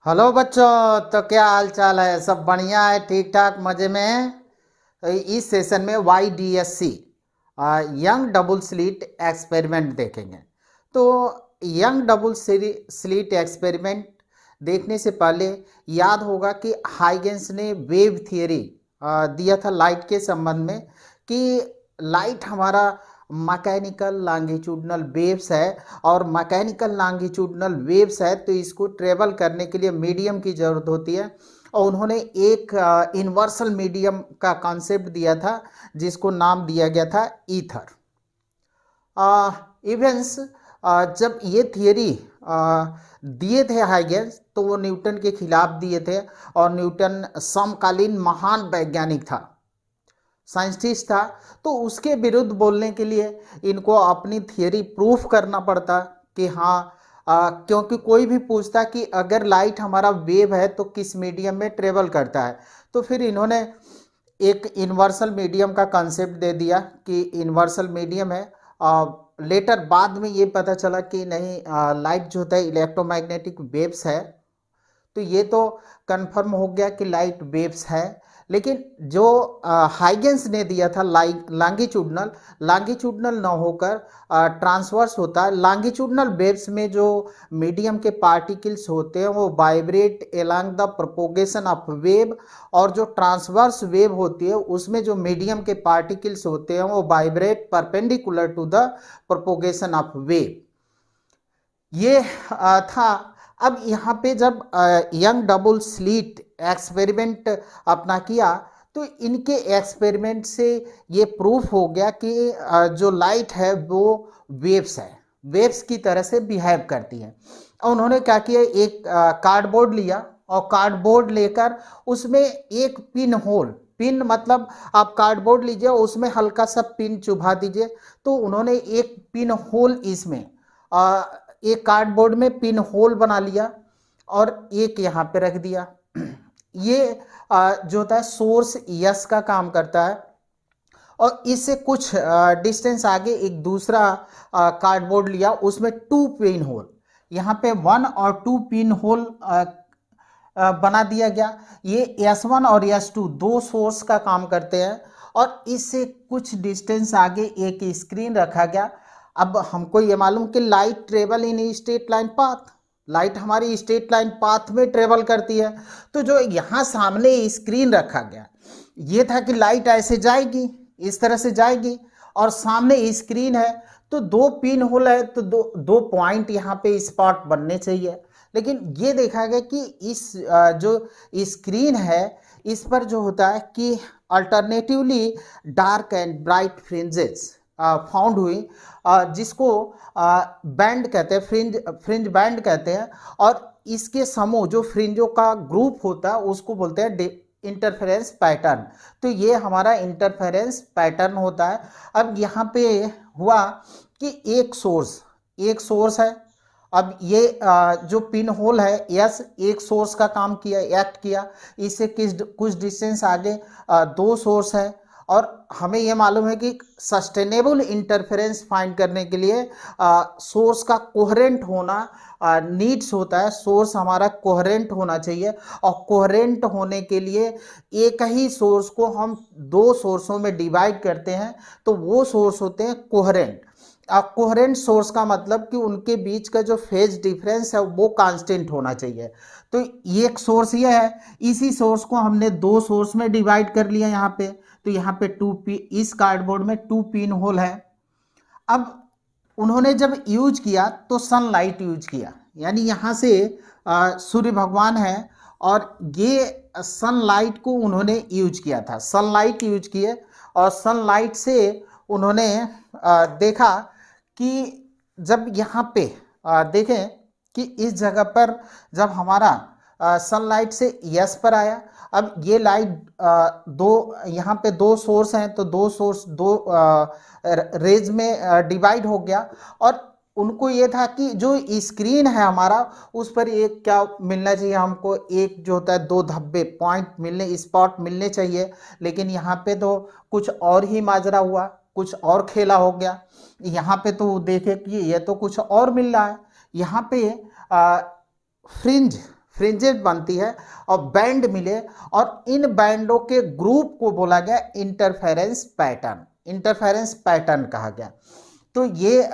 Hello बच्चों। तो क्या हाल चाल है? सब बढ़िया है, ठीक ठाक, मज़े में है। तो इस सेशन में YDSC young double slit experiment देखेंगे। तो यंग डबल स्लिट एक्सपेरिमेंट देखने से पहले याद होगा कि हाइगेंस ने वेव थियरी दिया था लाइट के संबंध में, कि लाइट हमारा मैकेनिकल लॉन्गिट्यूडनल वेव्स है, और मैकेनिकल लॉन्गिट्यूडनल वेव्स है तो इसको ट्रेवल करने के लिए मीडियम की ज़रूरत होती है। और उन्होंने एक इन्वर्सल मीडियम का कॉन्सेप्ट दिया था जिसको नाम दिया गया था ईथर। इवेंट्स जब ये थियरी दिए थे हाइगेंस, तो वो न्यूटन के खिलाफ दिए थे। और न्यूटन समकालीन महान वैज्ञानिक था, साइंटिस्ट था। तो उसके विरुद्ध बोलने के लिए इनको अपनी थियरी प्रूफ करना पड़ता कि हाँ, क्योंकि कोई भी पूछता कि अगर लाइट हमारा वेव है तो किस मीडियम में ट्रेवल करता है, तो फिर इन्होंने एक इन्वर्सल मीडियम का कंसेप्ट दे दिया कि इन्वर्सल मीडियम है। लेटर बाद में ये पता चला कि नहीं, लाइट जो होता है इलेक्ट्रोमैग्नेटिक वेव्स है। तो ये तो कंफर्म हो गया कि लाइट वेव्स है। लेकिन जो हाइगेंस ने दिया था लॉन्गिट्यूडनल लॉन्गिट्यूडनल न होकर ट्रांसवर्स होता है। लॉन्गिट्यूडनल वेव्स में जो मीडियम के पार्टिकल्स होते हैं वो vibrate along the propagation of wave, और जो ट्रांसवर्स वेव होती है उसमें जो मीडियम के पार्टिकल्स होते हैं वो vibrate perpendicular to the propagation of wave. ये था। अब यहाँ पे जब यंग डबल स्लिट एक्सपेरिमेंट अपना किया, तो इनके एक्सपेरिमेंट से ये प्रूफ हो गया कि जो लाइट है वो वेव्स है, वेव्स की तरह से बिहेव करती है। और उन्होंने क्या किया, एक कार्डबोर्ड लिया, और कार्डबोर्ड लेकर उसमें एक पिन होल, पिन मतलब आप कार्डबोर्ड लीजिए, उसमें हल्का सा पिन चुभा दीजिए। तो उन्होंने एक पिन होल इसमें एक कार्डबोर्ड में पिन होल बना लिया और एक यहाँ पे रख दिया। ये जो होता है सोर्स यस का काम करता है। और इससे कुछ डिस्टेंस आगे एक दूसरा कार्डबोर्ड लिया, उसमें 2 पिन होल, यहाँ पे 1 और 2 पिन होल बना दिया गया। ये S1 और S2 दो सोर्स का काम करते हैं। और इससे कुछ डिस्टेंस आगे एक स्क्रीन रखा गया। अब हमको ये मालूम कि light travel in straight line path, light हमारी स्ट्रेट लाइन पाथ में ट्रेवल करती है। तो जो यहाँ सामने स्क्रीन रखा गया, ये था कि लाइट ऐसे जाएगी, इस तरह से जाएगी, और सामने स्क्रीन है। तो 2 पिन होल है तो दो पॉइंट यहाँ पे स्पॉट बनने चाहिए। लेकिन ये देखा गया कि इस जो स्क्रीन है इस पर जो होता है कि alternatively dark and bright fringes found हुई, जिसको बैंड कहते हैं, फ्रिंज बैंड कहते हैं। और इसके समूह, जो फ्रिंजों का ग्रुप होता है उसको बोलते हैं इंटरफेरेंस पैटर्न। तो ये हमारा इंटरफेरेंस पैटर्न होता है। अब यहाँ पे हुआ कि एक सोर्स है। अब ये जो पिन होल है यस, एक सोर्स का काम किया, एक्ट किया। इससे कुछ डिस्टेंस आगे 2 सोर्स है। और हमें ये मालूम है कि सस्टेनेबल इंटरफेरेंस फाइंड करने के लिए सोर्स का कोहेरेंट होना नीड्स होता है। सोर्स हमारा कोहेरेंट होना चाहिए, और कोहेरेंट होने के लिए एक ही सोर्स को हम 2 सोर्सों में डिवाइड करते हैं, तो वो सोर्स होते हैं कोहेरेंट। कोहेरेंट सोर्स का मतलब कि उनके बीच का जो फेज डिफरेंस है वो कांस्टेंट होना चाहिए। तो एक सोर्स ये है, इसी सोर्स को हमने 2 सोर्स में डिवाइड कर लिया यहाँ पे। तो यहाँ पे इस कार्डबोर्ड में 2 पिन होल है। अब उन्होंने जब यूज किया तो सनलाइट यूज किया, यानी यहाँ से सूर्य भगवान है, और ये सनलाइट को उन्होंने यूज किया था, सनलाइट यूज किए। और सनलाइट से उन्होंने देखा कि जब यहाँ पे देखें कि इस जगह पर जब हमारा सनलाइट से यस पर आया, अब ये लाइट दो, यहाँ पे 2 सोर्स हैं तो 2 सोर्स 2 रेज में डिवाइड हो गया। और उनको ये था कि जो स्क्रीन है हमारा उस पर एक क्या मिलना चाहिए, हमको एक जो होता है 2 धब्बे पॉइंट मिलने, स्पॉट मिलने चाहिए। लेकिन यहाँ पे तो कुछ और ही माजरा हुआ, कुछ और खेला हो गया। यहाँ पे तो देखे कि ये तो कुछ और मिल रहा है। यहाँ पे फ्रिंज फ्रिंजेस बनती है और बैंड मिले, और इन बैंडों के ग्रुप को बोला गया इंटरफेरेंस पैटर्न, इंटरफेरेंस पैटर्न कहा गया। तो ये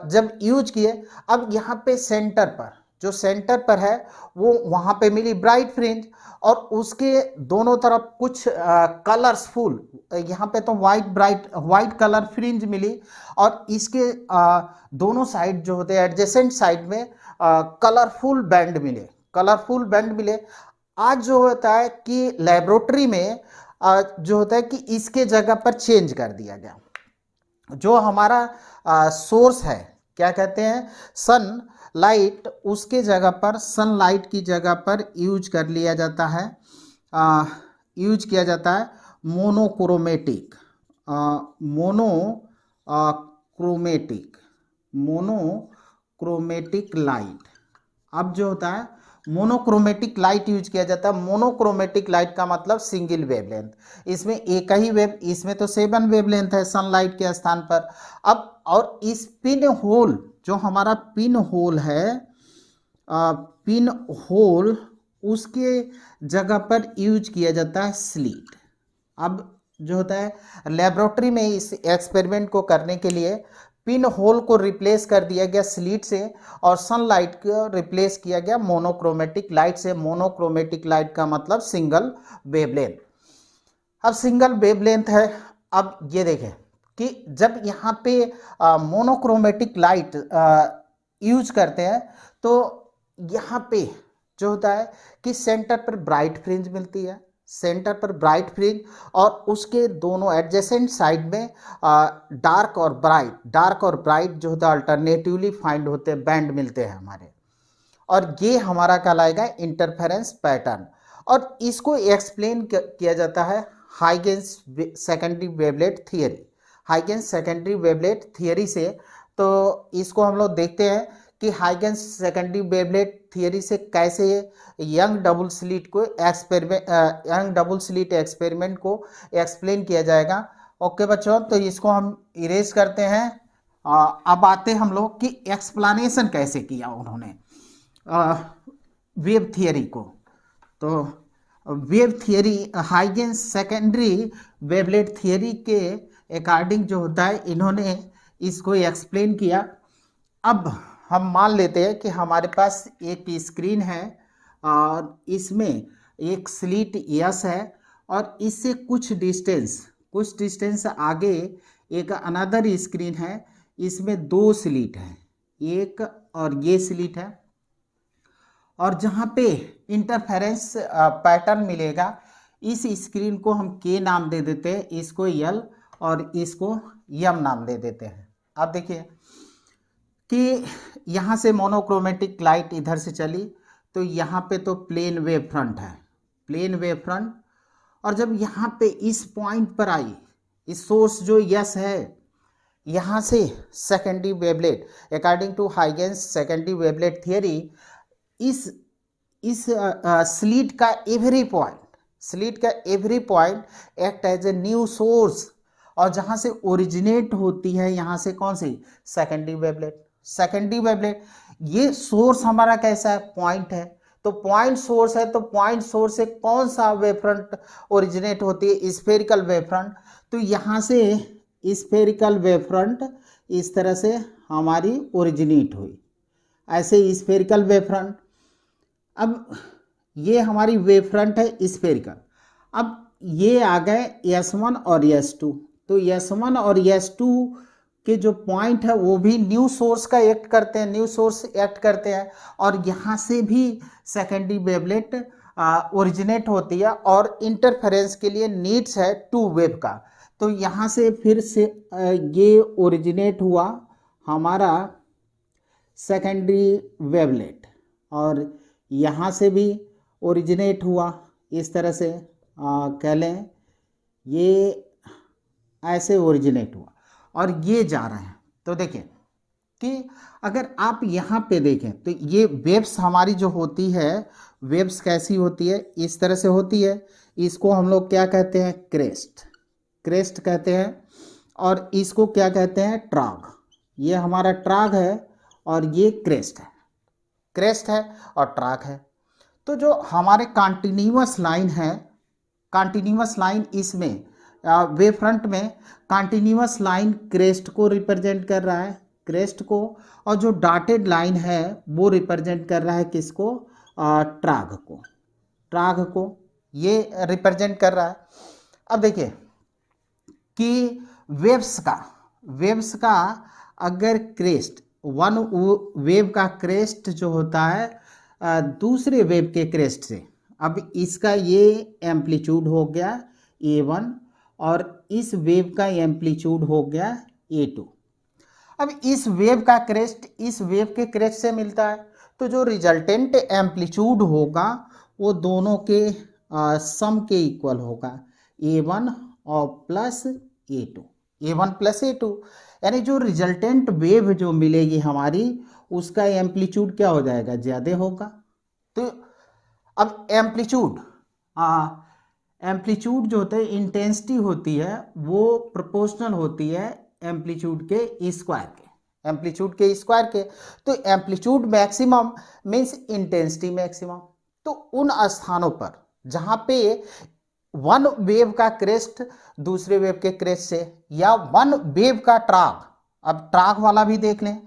जब यूज किए, अब यहाँ पे सेंटर पर, जो सेंटर पर है वो वहाँ पे मिली ब्राइट फ्रिंज, और उसके दोनों तरफ कुछ कलर्सफुल, यहाँ पे तो वाइट कलर फ्रिंज मिली, और इसके दोनों साइड जो होते हैं एडजेसेंट साइड में कलरफुल बैंड मिले, कलरफुल बैंड मिले। आज जो होता है कि लेबोरेटरी में जो होता है कि इसके जगह पर चेंज कर दिया गया, जो हमारा सोर्स है, क्या कहते हैं, सन लाइट, उसके जगह पर, सनलाइट की जगह पर यूज कर लिया जाता है, यूज किया जाता है मोनोक्रोमेटिक, मोनोक्रोमेटिक लाइट। अब जो होता है मोनोक्रोमेटिक लाइट यूज किया जाता है। मोनोक्रोमेटिक लाइट का मतलब सिंगल वेवलेंथ, इसमें एक ही वेव, इसमें तो 7 वेवलेंथ है सनलाइट के स्थान पर। अब और इस पिन होल, जो हमारा पिन होल है, पिन होल, उसके जगह पर यूज किया जाता है स्लीट। अब जो होता है लेबोरेटरी में इस एक्सपेरिमेंट को करने के लिए पिन होल को रिप्लेस कर दिया गया स्लीट से, और सनलाइट को रिप्लेस किया गया मोनोक्रोमेटिक लाइट से। मोनोक्रोमेटिक लाइट का मतलब सिंगल वेवलेंथ। अब सिंगल वेवलेंथ है। अब ये देखें कि जब यहाँ पे मोनोक्रोमेटिक लाइट यूज करते हैं, तो यहाँ पे जो होता है कि सेंटर पर ब्राइट फ्रिंज मिलती है, सेंटर पर ब्राइट फ्रिंज, और उसके दोनों एडजेसेंट साइड में डार्क और ब्राइट जो होता है अल्टरनेटिवली फाइंड होते हैं, बैंड मिलते हैं हमारे, और ये हमारा कहलाएगा इंटरफेरेंस पैटर्न। और इसको एक्सप्लेन किया जाता है Huygens secondary wavelet theory, Huygens secondary wavelet theory से। तो इसको हम लोग देखते हैं कि हाइगेंस सेकेंडरी वेवलेट थियरी से कैसे यंग डबल स्लिट एक्सपेरिमेंट को एक्सप्लेन किया जाएगा। ओके बच्चों, तो इसको हम इरेज करते हैं। अब आते हम लोग कि एक्सप्लेनेशन कैसे किया उन्होंने वेव थियरी को। तो wave theory, Huygens secondary wavelet theory के अकॉर्डिंग जो होता है, इन्होंने इसको एक्सप्लेन किया। अब हम मान लेते हैं कि हमारे पास एक स्क्रीन है और इसमें एक स्लिट यस है, और इससे कुछ डिस्टेंस आगे एक अनदर स्क्रीन है, इसमें 2 स्लिट है, एक और ये स्लिट है, और जहाँ पे इंटरफेरेंस पैटर्न मिलेगा, इस स्क्रीन को हम के नाम दे देते हैं, इसको यल और इसको यम नाम दे देते हैं। अब देखिए कि यहाँ से मोनोक्रोमेटिक लाइट इधर से चली, तो यहाँ पे तो प्लेन वेव फ्रंट है, प्लेन वेव फ्रंट, और जब यहाँ पे इस पॉइंट पर आई, इस सोर्स जो यस है, यहाँ से secondary wavelet, according to Huygens secondary wavelet theory, इस स्लिट का every point act as a new source, और जहाँ से ओरिजिनेट होती है, यहाँ से कौन सी सेकेंडरी वेवलेट। ये सोर्स हमारा कैसा है, पॉइंट है, तो पॉइंट सोर्स है, तो पॉइंट सोर्स से कौन सा वेव फ्रंट ओरिजिनेट होती है, स्फेरिकल वेव फ्रंट। तो यहाँ से स्फेरिकल वेव फ्रंट इस तरह से हमारी ओरिजिनेट हुई, ऐसे स्फेरिकल वेव फ्रंट। अब ये हमारी वेव फ्रंट है स्फेरिकल। अब ये आ गए S1 और S2, तो S1 और S2 के जो पॉइंट है वो भी न्यू सोर्स का एक्ट करते हैं, और यहाँ से भी सेकेंडरी वेवलेट ओरिजिनेट होती है, और इंटरफेरेंस के लिए नीड्स है 2 वेव का। तो यहाँ से फिर से ये ओरिजिनेट हुआ हमारा सेकेंडरी वेवलेट, और यहाँ से भी ओरिजिनेट हुआ, इस तरह से कह लें, ये ऐसे ओरिजिनेट हुआ, और ये जा रहे हैं। तो देखिए कि अगर आप यहाँ पे देखें, तो ये वेव्स हमारी जो होती है, वेव्स कैसी होती है, इस तरह से होती है। इसको हम लोग क्या कहते हैं, क्रेस्ट कहते हैं, और इसको क्या कहते हैं, ट्राग। ये हमारा ट्राग है और ये क्रेस्ट है और ट्राग है। तो जो हमारे कंटिन्यूअस लाइन है, कंटिन्यूअस लाइन इसमें वेव फ्रंट में कंटिन्यूअस लाइन क्रेस्ट को रिप्रेजेंट कर रहा है, क्रेस्ट को, और जो डॉटेड लाइन है वो रिप्रेजेंट कर रहा है किसको, ट्राग को, ट्राग को ये रिप्रेजेंट कर रहा है। अब देखिए कि वेव्स का अगर क्रेस्ट, वन वेव का क्रेस्ट जो होता है दूसरे वेव के क्रेस्ट से, अब इसका ये एम्पलीट्यूड हो गया A1 और इस वेव का एम्पलीट्यूड हो गया A2। अब इस वेव का क्रेस्ट इस वेव के क्रेस्ट से मिलता है, तो जो रिजल्टेंट एम्पलीट्यूड होगा वो दोनों के सम के इक्वल होगा, A1 और plus A2, A1 plus A2, यानी जो रिजल्टेंट वेव जो मिलेगी हमारी उसका एम्पलीट्यूड क्या हो जाएगा, ज़्यादा होगा। तो अब एम्पलीट्यूड जो होता है, इंटेंसिटी होती है वो प्रोपोर्शनल होती है एम्पलीट्यूड के स्क्वायर के, एम्पलीट्यूड के स्क्वायर के। तो amplitude maximum means intensity maximum. तो उन स्थानों पर जहाँ पे वन वेव का क्रेस्ट दूसरे वेव के क्रेस्ट से, या वन वेव का ट्राग, अब ट्राग वाला भी देख लें,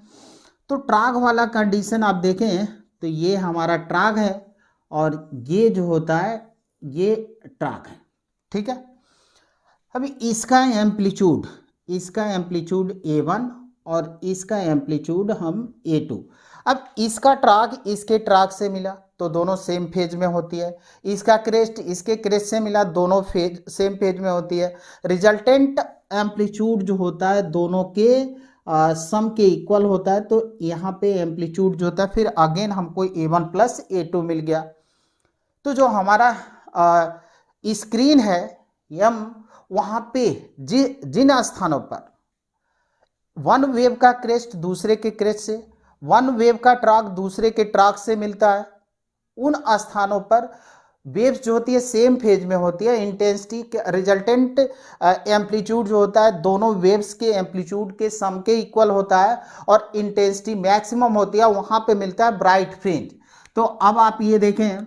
तो ट्राग वाला कंडीशन आप देखें तो ये हमारा ट्राग है और ये जो होता है ये ट्राग है, ठीक है। अभी इसका एम्पलीट्यूड A1 और इसका एम्पलीट्यूड हम A2। अब इसका ट्राग इसके ट्राग से मिला तो दोनों सेम फेज में होती है, इसका क्रेस्ट इसके क्रेस्ट से मिला दोनों फेज सेम फेज में होती है। रिजल्टेंट एम्पलीट्यूड जो होता है दोनों के सम के इक्वल होता है, तो यहाँ पे एम्पलीट्यूड जो होता है फिर अगेन हमको A1 प्लस A2 मिल गया। तो जो हमारा स्क्रीन है यम, वहाँ पे जिन स्थानों पर वन वेव का क्रेस्ट दूसरे के क्रेस्ट से, वन वेव का ट्राक दूसरे के ट्राक से मिलता है, उन स्थानों पर वेव्स जो होती है सेम फेज में होती है। इंटेंसिटी के रिजल्टेंट एम्पलीट्यूड जो होता है दोनों वेव्स के एम्पलीट्यूड के सम के इक्वल होता है और इंटेंसिटी मैक्सिमम होती है, वहाँ पे मिलता है ब्राइट फ्रिंज। तो अब आप ये देखें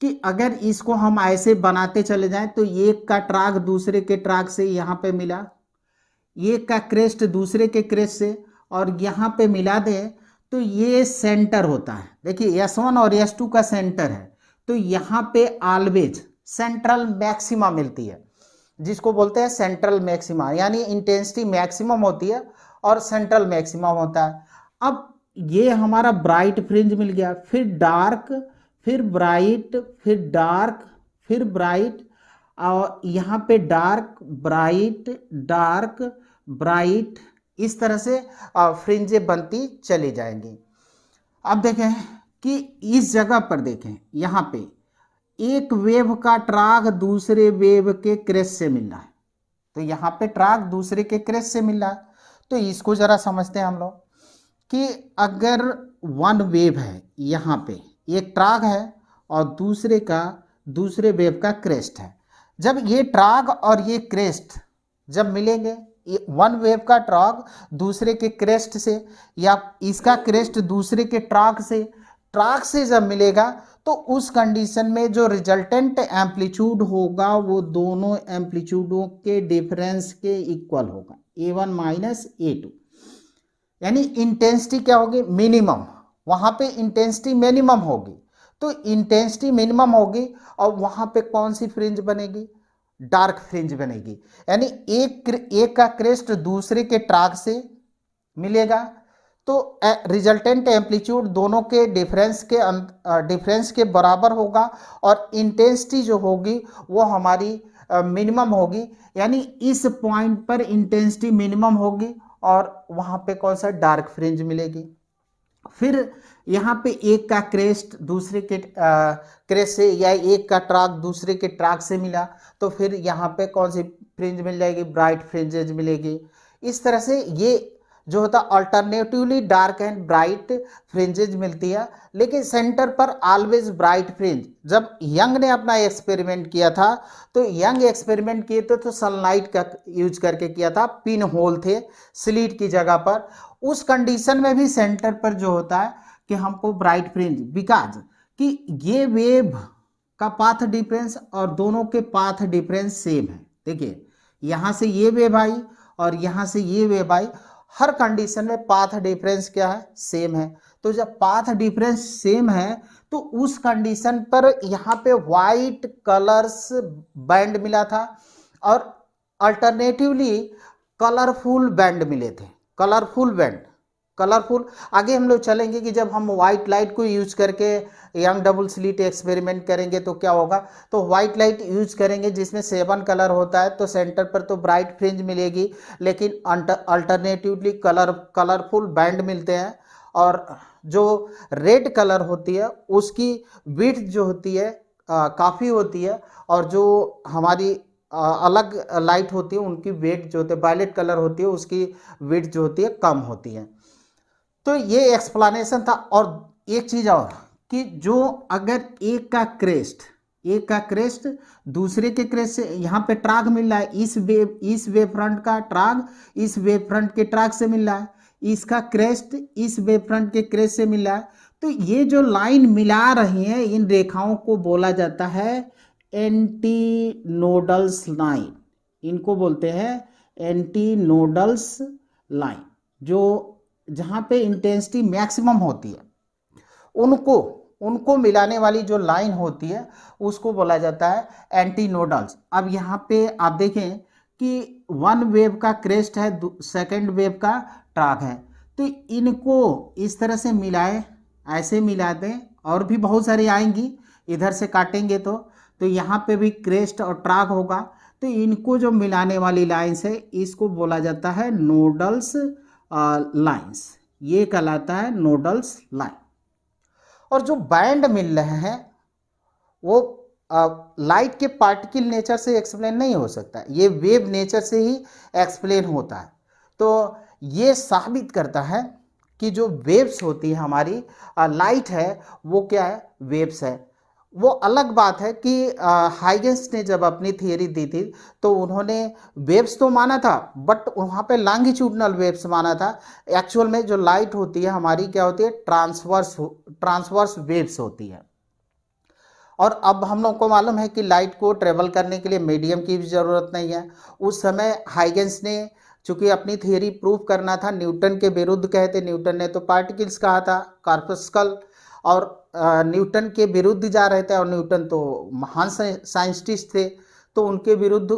कि अगर इसको हम ऐसे बनाते चले जाएं तो एक का ट्राक दूसरे के ट्राक से यहाँ पे मिला, एक का क्रेस्ट दूसरे के क्रेस्ट से, और यहाँ पे मिला दें तो ये सेंटर होता है। देखिए S1 और S2 का सेंटर है, तो यहाँ पे ऑलवेज सेंट्रल मैक्सिमा मिलती है, जिसको बोलते हैं सेंट्रल मैक्सिमा, यानी इंटेंसिटी मैक्सिमम होती है और सेंट्रल मैक्सिमम होता है। अब ये हमारा ब्राइट फ्रिंज मिल गया, फिर डार्क, फिर ब्राइट, फिर डार्क, फिर ब्राइट, और यहाँ पे डार्क ब्राइट डार्क ब्राइट, इस तरह से फ्रिंजें बनती चली जाएंगी। अब देखें कि इस जगह पर देखें, यहाँ पे एक वेव का ट्राक दूसरे वेव के क्रेस्ट से मिल रहा है, तो यहाँ पे ट्राक दूसरे के क्रेस्ट से मिल रहा है। तो इसको जरा समझते हैं हम लोग कि अगर वन वेव है, यहाँ पे एक ट्राक है और दूसरे वेव का क्रेस्ट है, जब ये ट्राक और ये क्रेस्ट जब मिलेंगे, वन वेव का ट्राक दूसरे के क्रेस्ट से या इसका क्रेस्ट दूसरे के ट्राक से जब मिलेगा, तो उस कंडीशन में जो रिजल्टेंट एम्पलीट्यूड होगा वो दोनों एम्पलीट्यूडों के डिफरेंस के इक्वल होगा, A1 माइनस A2। यानी इंटेंसिटी क्या होगी, मिनिमम, वहाँ पे इंटेंसिटी मिनिमम होगी। तो इंटेंसिटी मिनिमम होगी और वहाँ पे कौन सी फ्रिंज बनेगी, डार्क फ्रिंज बनेगी। यानी एक का क्रेस्ट दूसरे के ट्राक से मिलेगा, तो रिजल्टेंट एम्पलीट्यूड दोनों के डिफरेंस के बराबर होगा और इंटेंसिटी जो होगी वो हमारी मिनिमम होगी। यानी इस पॉइंट पर इंटेंसिटी मिनिमम होगी और वहाँ पे कौन सा डार्क फ्रिंज मिलेगी। फिर यहाँ पे एक का क्रेस्ट दूसरे के क्रेस्ट से या एक का ट्राक दूसरे के ट्राक से मिला, तो फिर यहाँ पे कौन सी फ्रिंज मिल जाएगी, ब्राइट फ्रिंजेज मिलेगी। इस तरह से ये जो होता है alternatively dark and bright fringes मिलती है, लेकिन सेंटर पर ऑलवेज ब्राइट फ्रिंज। जब यंग ने अपना एक्सपेरिमेंट किया था, तो यंग एक्सपेरिमेंट किए थे तो सनलाइट का यूज करके किया था, पिन होल थे स्लीट की जगह पर। उस कंडीशन में भी सेंटर पर जो होता है कि हमको ब्राइट फ्रिंज, बिकॉज कि ये वेव का पाथ डिफरेंस और दोनों के पाथ डिफरेंस सेम है। देखिए यहाँ से ये वेव आई और यहाँ से ये वेव आई, हर कंडीशन में पाथ डिफरेंस क्या है, सेम है। तो जब पाथ डिफरेंस सेम है तो उस कंडीशन पर यहाँ पे वाइट कलर्स बैंड मिला था और अल्टरनेटिवली कलरफुल बैंड मिले थे, कलरफुल बैंड, कलरफुल। आगे हम लोग चलेंगे कि जब हम व्हाइट लाइट को यूज करके यंग डबल स्लिट एक्सपेरिमेंट करेंगे तो क्या होगा। तो व्हाइट लाइट यूज करेंगे जिसमें 7 कलर होता है, तो सेंटर पर तो ब्राइट फ्रिंज मिलेगी, लेकिन अल्टरनेटिवली कलरफुल बैंड मिलते हैं। और जो रेड कलर होती है उसकी विड्थ जो होती है काफ़ी होती है, और जो हमारी अलग लाइट होती है उनकी वेट जो होती है, वायलेट कलर होती है उसकी वेट जो होती है कम होती है। तो ये एक्सप्लेनेशन था। और एक चीज़ और कि जो अगर एक का क्रेस्ट दूसरे के क्रेस्ट से, यहाँ पे ट्राग मिल रहा है, इस वेव फ्रंट का ट्राग इस वेव फ्रंट के ट्राग से मिल रहा है, इसका क्रेस्ट इस वेव फ्रंट के क्रेस्ट से मिल रहा है, तो ये जो लाइन मिला रही है इन रेखाओं को बोला जाता है एंटी नोडल्स लाइन। इनको बोलते हैं एंटी नोडल्स लाइन। जो जहाँ पे इंटेंसिटी मैक्सिमम होती है उनको मिलाने वाली जो लाइन होती है उसको बोला जाता है एंटी नोडल्स। अब यहाँ पे आप देखें कि वन वेव का क्रेस्ट है, सेकंड वेव का ट्राग है, तो इनको इस तरह से मिलाए, ऐसे मिला दें, और भी बहुत सारी आएंगी इधर से काटेंगे तो यहाँ पे भी क्रेस्ट और ट्राग होगा, तो इनको जो मिलाने वाली लाइन्स है इसको बोला जाता है नोडल्स लाइन्स। ये कहलाता है नोडल्स लाइन। और जो बैंड मिल रहे हैं वो लाइट के पार्टिकल नेचर से एक्सप्लेन नहीं हो सकता, ये वेव नेचर से ही एक्सप्लेन होता है। तो ये साबित करता है कि जो वेव्स होती है हमारी, लाइट है वो क्या है, वेव्स है। वो अलग बात है कि हाइगेंस ने जब अपनी थियरी दी थी तो उन्होंने वेव्स तो माना था, बट वहाँ पे लॉन्गिट्यूडनल वेव्स माना था। एक्चुअल में जो लाइट होती है हमारी क्या होती है, ट्रांसवर्स वेव्स होती है। और अब हम लोग को मालूम है कि लाइट को ट्रेवल करने के लिए मीडियम की भी ज़रूरत नहीं है। उस समय हाइगेंस ने चूंकि अपनी थियरी प्रूव करना था, न्यूटन के विरुद्ध कहते, न्यूटन ने तो पार्टिकल्स कहा था, कॉर्पस्कल, और न्यूटन के विरुद्ध जा रहे थे, और न्यूटन तो महान साइंटिस्ट थे, तो उनके विरुद्ध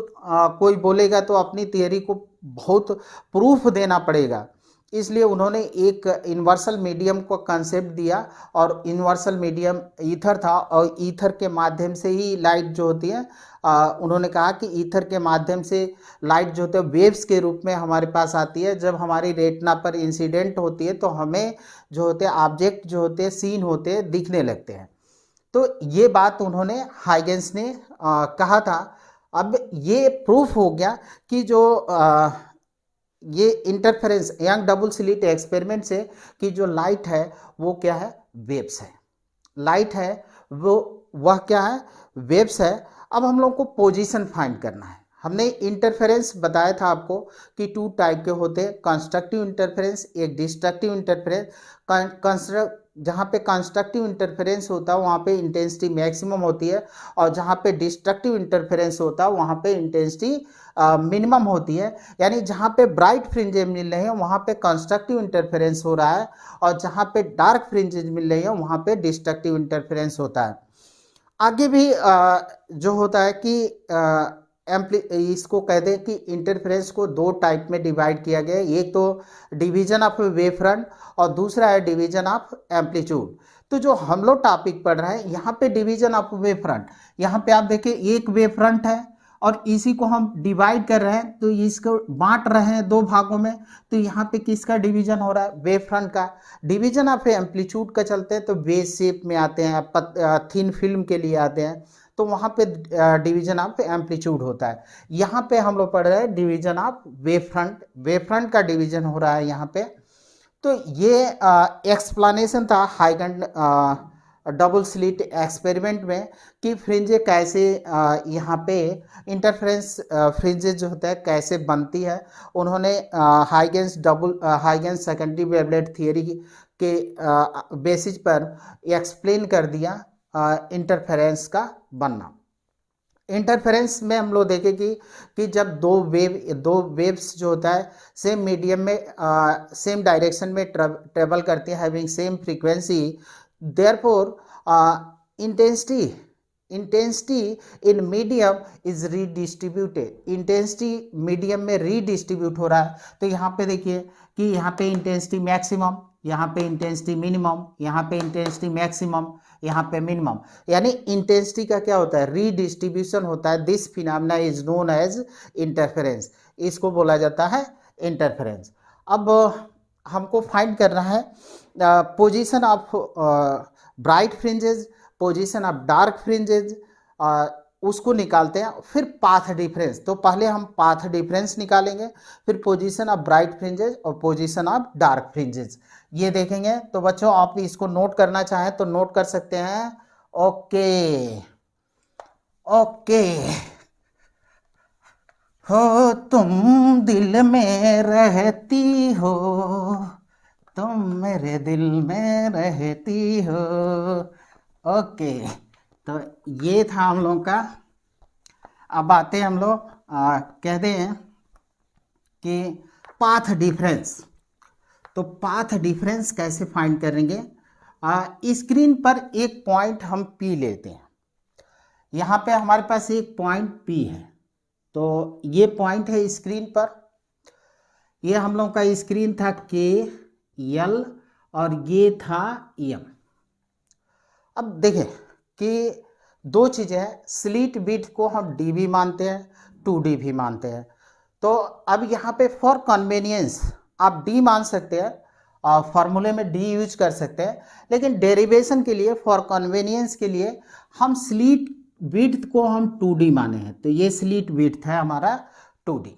कोई बोलेगा तो अपनी थियरी को बहुत प्रूफ देना पड़ेगा। इसलिए उन्होंने एक यूनिवर्सल मीडियम को कंसेप्ट दिया, और यूनिवर्सल मीडियम ईथर था, और ईथर के माध्यम से ही लाइट जो होती है, उन्होंने कहा कि ईथर के माध्यम से लाइट जो होती है वेव्स के रूप में हमारे पास आती है। जब हमारी रेटिना पर इंसिडेंट होती है तो हमें जो होते हैं ऑब्जेक्ट जो होते हैं सीन होते हैं, दिखने लगते हैं। तो ये बात उन्होंने हाइगेंस ने कहा था। अब ये प्रूफ हो गया कि जो ये interference young double slit experiment से कि जो लाइट है वो क्या है, वेव्स है। लाइट है वो वह क्या है, वेव्स है। अब हम लोग को पोजीशन फाइंड करना है। हमने इंटरफेरेंस बताया था आपको कि 2 टाइप के होते हैं, कंस्ट्रक्टिव इंटरफेरेंस, एक डिस्ट्रक्टिव इंटरफेरेंस। जहाँ पे कंस्ट्रक्टिव इंटरफेरेंस होता है वहाँ पे इंटेंसिटी मैक्सिमम होती है, और जहाँ पे डिस्ट्रक्टिव इंटरफेरेंस होता है वहाँ पे इंटेंसिटी मिनिमम होती है। यानी जहाँ पे ब्राइट फ्रिंजेज मिल रहे हैं वहाँ पे कंस्ट्रक्टिव इंटरफेरेंस हो रहा है, और जहाँ पे डार्क फ्रिंजेज मिल रही है वहाँ पे डिस्ट्रक्टिव इंटरफेरेंस होता है। आगे भी जो होता है कि इसको कहते हैं कि इंटरफेरेंस को 2 टाइप में डिवाइड किया गया है। एक तो डिवीजन ऑफ वेव फ्रंट और दूसरा है डिवीजन ऑफ एम्पलीट्यूड। तो जो हम लोग टॉपिक पढ़ रहे हैं यहाँ पे डिवीजन ऑफ वेव फ्रंट, यहाँ पे आप देखिए एक वेव फ्रंट है और इसी को हम डिवाइड कर रहे हैं, तो इसको बांट रहे हैं 2 भागों में। तो यहाँ पे किसका डिवीजन हो रहा है, वेव फ्रंट का। डिवीजन ऑफ एम्पलीट्यूड का चलते हैं तो वेव शेप में आते हैं, थिन फिल्म के लिए आते हैं, तो वहाँ पे डिवीजन ऑफ एम्पलीट्यूड होता है। यहाँ पे हम लोग पढ़ रहे हैं division of wave front, wave front का डिवीजन हो रहा है यहाँ पे। तो ये एक्सप्लेनेशन था हाइगेंस डबल स्लिट एक्सपेरिमेंट में कि फ्रिंजे कैसे यहाँ पे इंटरफेरेंस फ्रिंजेस जो होता है कैसे बनती है। उन्होंने हाइगेंस सेकेंडरी वेवलेट थियरी के बेसिस पर एक्सप्लेन कर दिया इंटरफेरेंस का बनना। इंटरफेरेंस में हम लोग देखें कि जब दो वेव्स जो होता है सेम मीडियम में सेम डायरेक्शन में ट्रेवल करते हैं having same frequency, therefore intensity in medium is redistributed. Intensity medium में रीडिस्ट्रीब्यूट हो रहा है। तो यहाँ पे देखिए कि यहाँ पे इंटेंसिटी मैक्सिमम, यहाँ पे इंटेंसिटी मिनिमम, यहाँ पे इंटेंसिटी मैक्सिमम, यहाँ पे मिनिमम, यानी इंटेंसिटी का क्या होता है, रीडिस्ट्रीब्यूशन होता है। This phenomena is known as interference, इसको बोला जाता है इंटरफेरेंस। अब हमको फाइंड करना है position of bright fringes, position of dark fringes, उसको निकालते हैं। फिर पाथ डिफरेंस, तो पहले हम पाथ डिफरेंस निकालेंगे, फिर पोजीशन ऑफ ब्राइट फ्रिंजेज और पोजीशन ऑफ डार्क फ्रिंजेज ये देखेंगे। तो बच्चों आप इसको नोट करना चाहें तो नोट कर सकते हैं। Okay okay. हो तुम दिल में रहती हो, तुम मेरे दिल में रहती हो। ओके, तो ये था हम लोग का। अब आते हैं हम लोग कहते हैं कि पाथ डिफरेंस। तो पाथ डिफरेंस कैसे फाइंड करेंगे? स्क्रीन पर एक पॉइंट हम पी लेते हैं। यहाँ पे हमारे पास एक पॉइंट पी है, तो ये पॉइंट है स्क्रीन पर। ये हम लोग का स्क्रीन था के एल और ये था एम। अब देखें कि दो चीज़ें हैं, स्लिट विड्थ को हम डी भी मानते हैं, 2D भी मानते हैं। तो अब यहाँ पे फॉर कन्वीनियंस आप डी मान सकते हैं और फॉर्मूले में डी यूज कर सकते हैं, लेकिन डेरिवेशन के लिए फॉर कन्वीनियंस के लिए हम स्लिट विड्थ को हम 2D माने हैं। तो ये स्लिट विड्थ है हमारा 2D।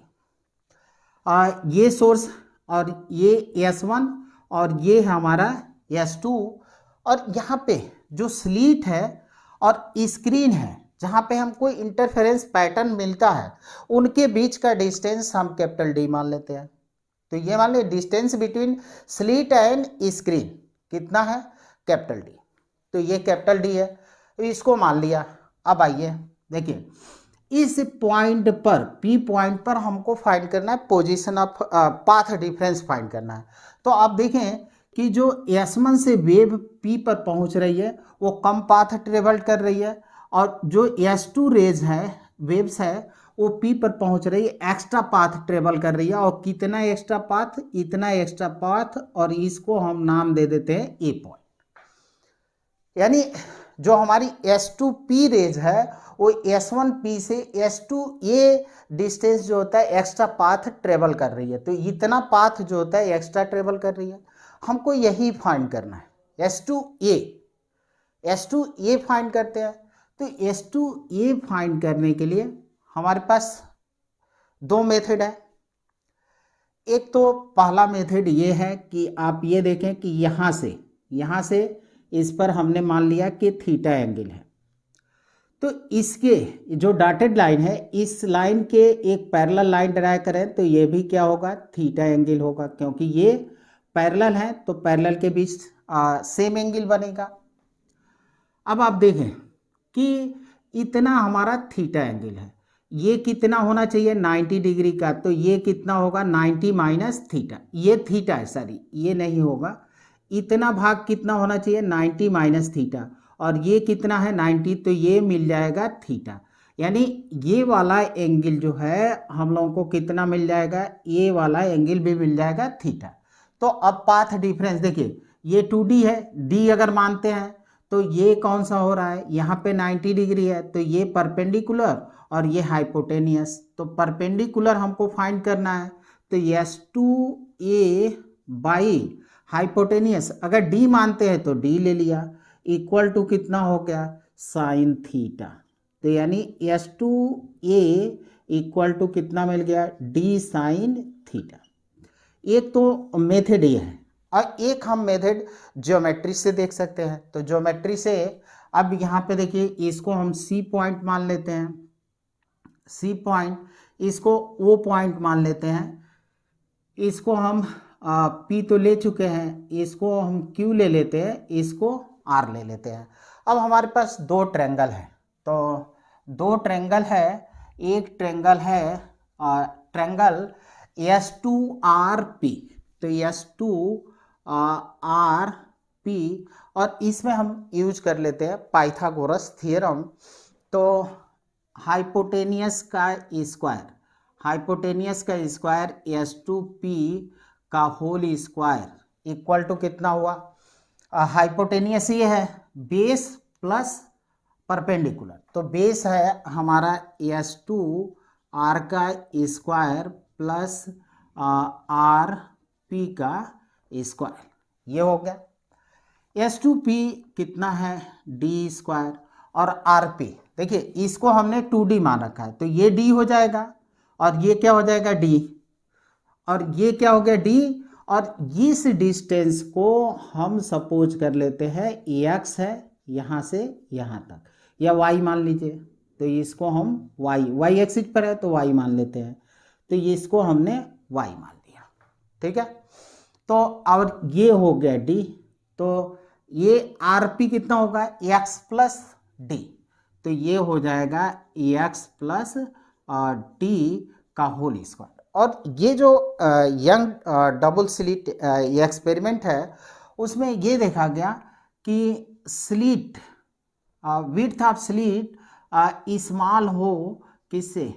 ये सोर्स और ये S1 और ये है हमारा S2, और यहाँ पे जो स्लीट है और स्क्रीन है जहाँ पे हमको इंटरफेरेंस पैटर्न मिलता है, उनके बीच का डिस्टेंस हम कैपिटल डी मान लेते हैं। तो ये मान लीजिए distance between slit and screen कितना है, कैपिटल डी। तो ये कैपिटल डी है, तो इसको मान लिया। अब आइए देखिए, इस पॉइंट पर पी पॉइंट पर हमको फाइंड करना है position of path difference find करना है। तो आप देखें कि जो S1 से वेव P पर पहुंच रही है वो कम पाथ ट्रेवल कर रही है, और जो S2 रेज है वेव्स है वो P पर पहुंच रही है, एक्स्ट्रा पाथ ट्रेवल कर रही है। और कितना एक्स्ट्रा पाथ, इतना एक्स्ट्रा पाथ, और इसको हम नाम दे देते हैं ए पॉइंट। यानी जो हमारी S2P रेज है वो S1P से S2A डिस्टेंस जो होता है एक्स्ट्रा पाथ ट्रेवल कर रही है। तो इतना पाथ जो होता है एक्स्ट्रा ट्रेवल कर रही है, हमको यही फाइंड करना है। S2A फाइंड करते हैं। तो S2A फाइंड करने के लिए हमारे पास दो मेथड है। एक तो पहला मेथड ये है कि आप ये देखें कि यहाँ से इस पर हमने मान लिया कि थीटा एंगल है। तो इसके जो डॉटेड लाइन है, इस लाइन के एक पैरेलल लाइन ड्रा करें तो ये भी क्या होगा, थीटा एंगल होगा, क्योंकि ये पैरेलल है तो पैरेलल के बीच सेम एंगल बनेगा। अब आप देखें कि इतना हमारा थीटा एंगल है, ये कितना होना चाहिए 90 डिग्री का, तो ये कितना होगा 90 माइनस थीटा। ये थीटा है, सॉरी ये नहीं होगा, इतना भाग कितना होना चाहिए 90 माइनस थीटा, और ये कितना है 90, तो ये मिल जाएगा थीटा। यानी ये वाला एंगल जो है हम लोगों को कितना मिल जाएगा, ये वाला एंगल भी मिल जाएगा थीटा। तो अब पाथ डिफरेंस देखिए, ये 2D है, D अगर मानते हैं तो ये कौन सा हो रहा है, यहाँ पे 90 डिग्री है, तो ये परपेंडिकुलर और ये हाइपोटेनियस। तो परपेंडिकुलर हमको फाइंड करना है, तो S2A बाई हाइपोटेनियस, अगर D मानते हैं तो D ले लिया, इक्वल टू कितना हो गया साइन थीटा। तो यानी S2A इक्वल टू कितना मिल गया, D साइन थीटा। एक तो मेथड ये है, और एक हम मेथड ज्योमेट्री से देख सकते हैं। तो ज्योमेट्री से अब यहाँ पे देखिए, इसको हम C पॉइंट मान लेते हैं, C पॉइंट, इसको O पॉइंट मान लेते हैं, इसको हम P तो ले चुके हैं, इसको हम Q ले लेते हैं, इसको R ले लेते हैं। अब हमारे पास दो ट्रायंगल है, तो दो ट्रायंगल है, एक ट्रायंगल है ट्रायंगल S2RP, तो S2RP, और इसमें हम यूज कर लेते हैं पाइथागोरस थ्योरम। तो हाइपोटेनियस का स्क्वायर, हाइपोटेनियस का स्क्वायर S2P का होल स्क्वायर इक्वल टू कितना हुआ, हाइपोटेनियस ये है बेस प्लस परपेंडिकुलर, तो बेस है हमारा S2R का स्क्वायर प्लस RP का स्क्वायर, ये हो गया। S2P कितना है D स्क्वायर, और RP देखिए इसको हमने 2D मान रखा है, तो ये D हो जाएगा और ये क्या हो जाएगा D, और ये क्या हो गया D, और इस डिस्टेंस को हम सपोज कर लेते हैं x है यहाँ से यहाँ तक, या y मान लीजिए, तो इसको हम y एक्सिस पर है तो y मान लेते हैं, तो इसको हमने y मान लिया, ठीक है। तो और ये हो गया d, तो ये RP कितना होगा x प्लस d, तो ये हो जाएगा x प्लस d का होल स्क्वायर। और ये जो यंग डबल स्लिट एक्सपेरिमेंट है उसमें ये देखा गया कि slit width of slit small हो, किससे,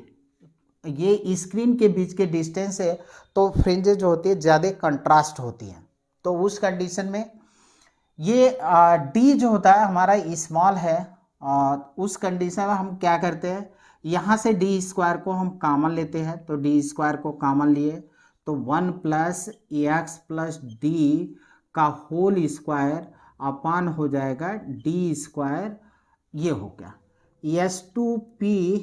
ये स्क्रीन के बीच के डिस्टेंस है, तो फ्रिंजेस जो होती है ज़्यादा कंट्रास्ट होती हैं, तो उस कंडीशन में ये डी जो होता है हमारा स्मॉल है, उस कंडीशन में हम क्या करते हैं, यहाँ से डी स्क्वायर को हम कॉमन लेते हैं, तो डी स्क्वायर को कॉमन लिए तो 1 प्लस एक्स प्लस डी का होल स्क्वायर अपान हो जाएगा डी स्क्वायर, ये हो गया S2P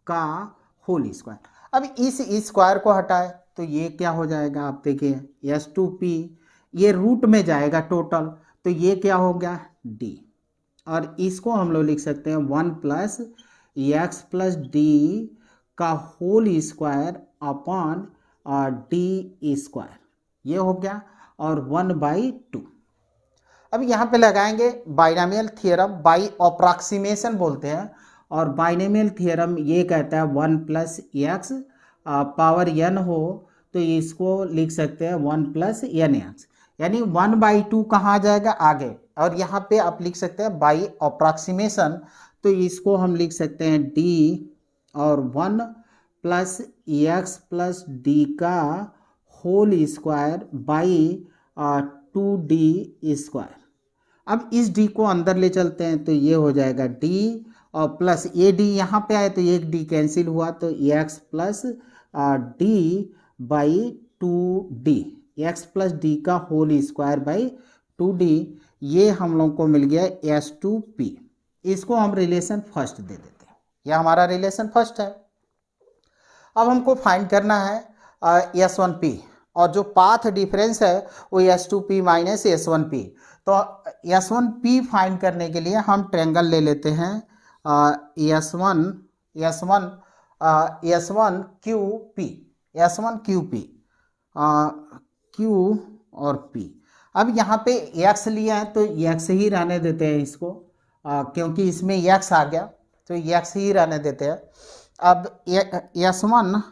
का होल स्क्वायर। अब इस स्क्वायर को हटाए तो ये क्या हो जाएगा, आप देखिए S2P ये रूट में जाएगा टोटल, तो ये क्या हो गया D, और इसको हम लोग लिख सकते हैं 1 प्लस एक्स प्लस डी का whole square upon d square, ये हो गया, और 1/2। अब यहाँ पे लगाएंगे बाइनोमियल थ्योरम, बाई अप्रॉक्सीमेशन बोलते हैं, और बाइनोमियल थ्योरम ये कहता है 1 प्लस एक्स पावर n हो तो इसको लिख सकते हैं 1 प्लस nx, यानी 1/2 कहाँ आ जाएगा आगे, और यहाँ पे आप लिख सकते हैं बाई अप्रॉक्सीमेशन, तो इसको हम लिख सकते हैं d और 1 प्लस एक्स प्लस डी का whole square by 2d square. अब इस d को अंदर ले चलते हैं तो ये हो जाएगा d, और प्लस ये d यहाँ पे आए तो एक d कैंसिल हुआ, तो x plus D by 2d, x plus d का होल स्क्वायर बाई 2d, ये हम लोग को मिल गया S2P। इसको हम रिलेशन फर्स्ट दे देते हैं, यह हमारा रिलेशन फर्स्ट है। अब हमको फाइंड करना है S1P, और जो पाथ डिफरेंस है वो S2P माइनस S1P, तो S1P फाइंड करने के लिए हम ट्रायंगल ले लेते हैं S1QP, Q और P। अब यहाँ पे x लिया है तो x ही रहने देते हैं इसको, क्योंकि इसमें x आ गया तो x ही रहने देते हैं। अब S1,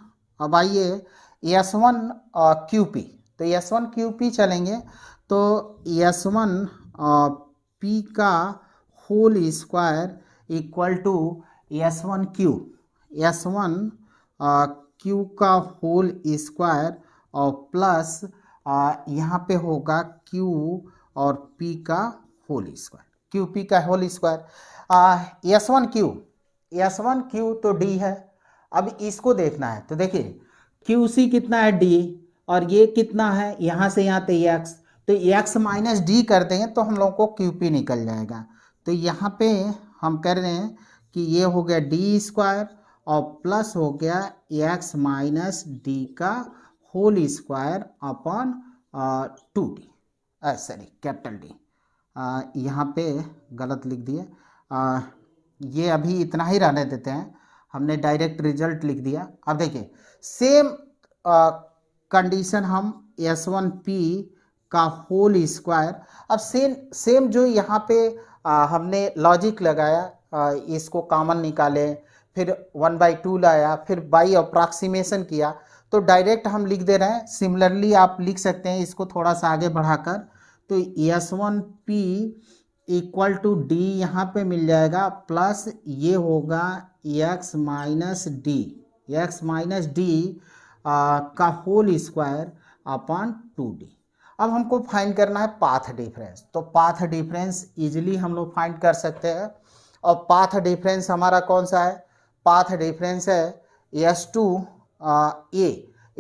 अब आइए S1QP, तो S1QP चलेंगे तो S1P का whole square equal to S1Q का होल स्क्वायर और प्लस यहाँ पे होगा Q और P का होल स्क्वायर, QP का होल स्क्वायर। S1Q तो D है, अब इसको देखना है, तो देखिए QC कितना है D, और ये कितना है यहाँ से यहाँ पे x, तो x माइनस डी कर देंगे तो हम लोग को QP निकल जाएगा। तो यहाँ पे हम कर रहे हैं कि ये हो गया D स्क्वायर और प्लस हो गया x माइनस डी का whole square upon 2d, sorry capital D, यहाँ पे गलत लिख दिए, ये अभी इतना ही रहने देते हैं, हमने डायरेक्ट रिजल्ट लिख दिया। अब देखिए सेम कंडीशन हम S1P का होल स्क्वायर, अब सेम जो यहाँ पे हमने लॉजिक लगाया, इसको कॉमन निकाले, फिर 1/2 लाया, फिर बाई अप्रॉक्सीमेशन किया, तो डायरेक्ट हम लिख दे रहे हैं। सिमिलरली आप लिख सकते हैं इसको थोड़ा सा आगे बढ़ाकर, तो S1P इक्वल टू डी यहाँ पे मिल जाएगा, प्लस ये होगा x माइनस डी का होल स्क्वायर अपॉन 2d। अब हमको फाइंड करना है पाथ डिफरेंस, तो पाथ डिफरेंस इजीली हम लोग फाइंड कर सकते हैं। और पाथ डिफरेंस हमारा कौन सा है? पाथ डिफरेंस है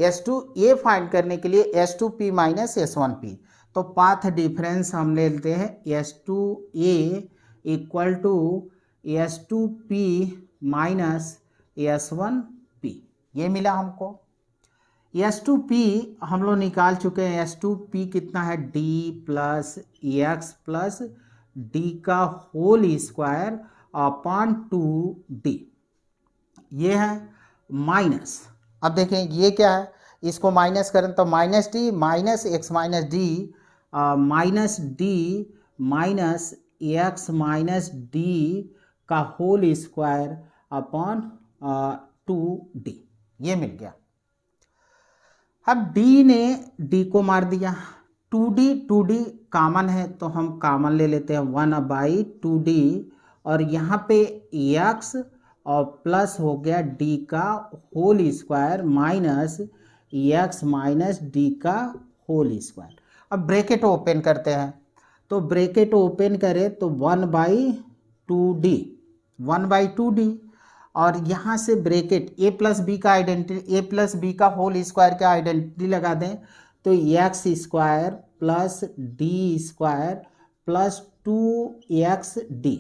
S2A फाइंड करने के लिए S2P माइनस S1P। तो पाथ डिफरेंस हम लेते हैं S2A equal to S2P minus S1P, ये मिला हमको। S2P हम लोग निकाल चुके हैं। S2P कितना है? D plus x plus d का होल स्क्वायर अपॉन 2d, ये है माइनस। अब देखें ये क्या है, इसको माइनस करें तो minus D minus x minus D minus D minus x minus d का होल स्क्वायर अपॉन 2d, ये मिल गया। अब d ने d को मार दिया, 2d कॉमन है तो हम कॉमन ले लेते हैं 1/2d, और यहाँ पे x और प्लस हो गया d का whole square minus x minus d का होल स्क्वायर। अब ब्रैकेट ओपन करते हैं, तो ब्रैकेट ओपन करें तो 1/2d, और यहाँ से ब्रैकेट a प्लस बी का आइडेंटिटी, a प्लस बी का होल स्क्वायर का आइडेंटिटी लगा दें, तो x square plus d square plus 2xd,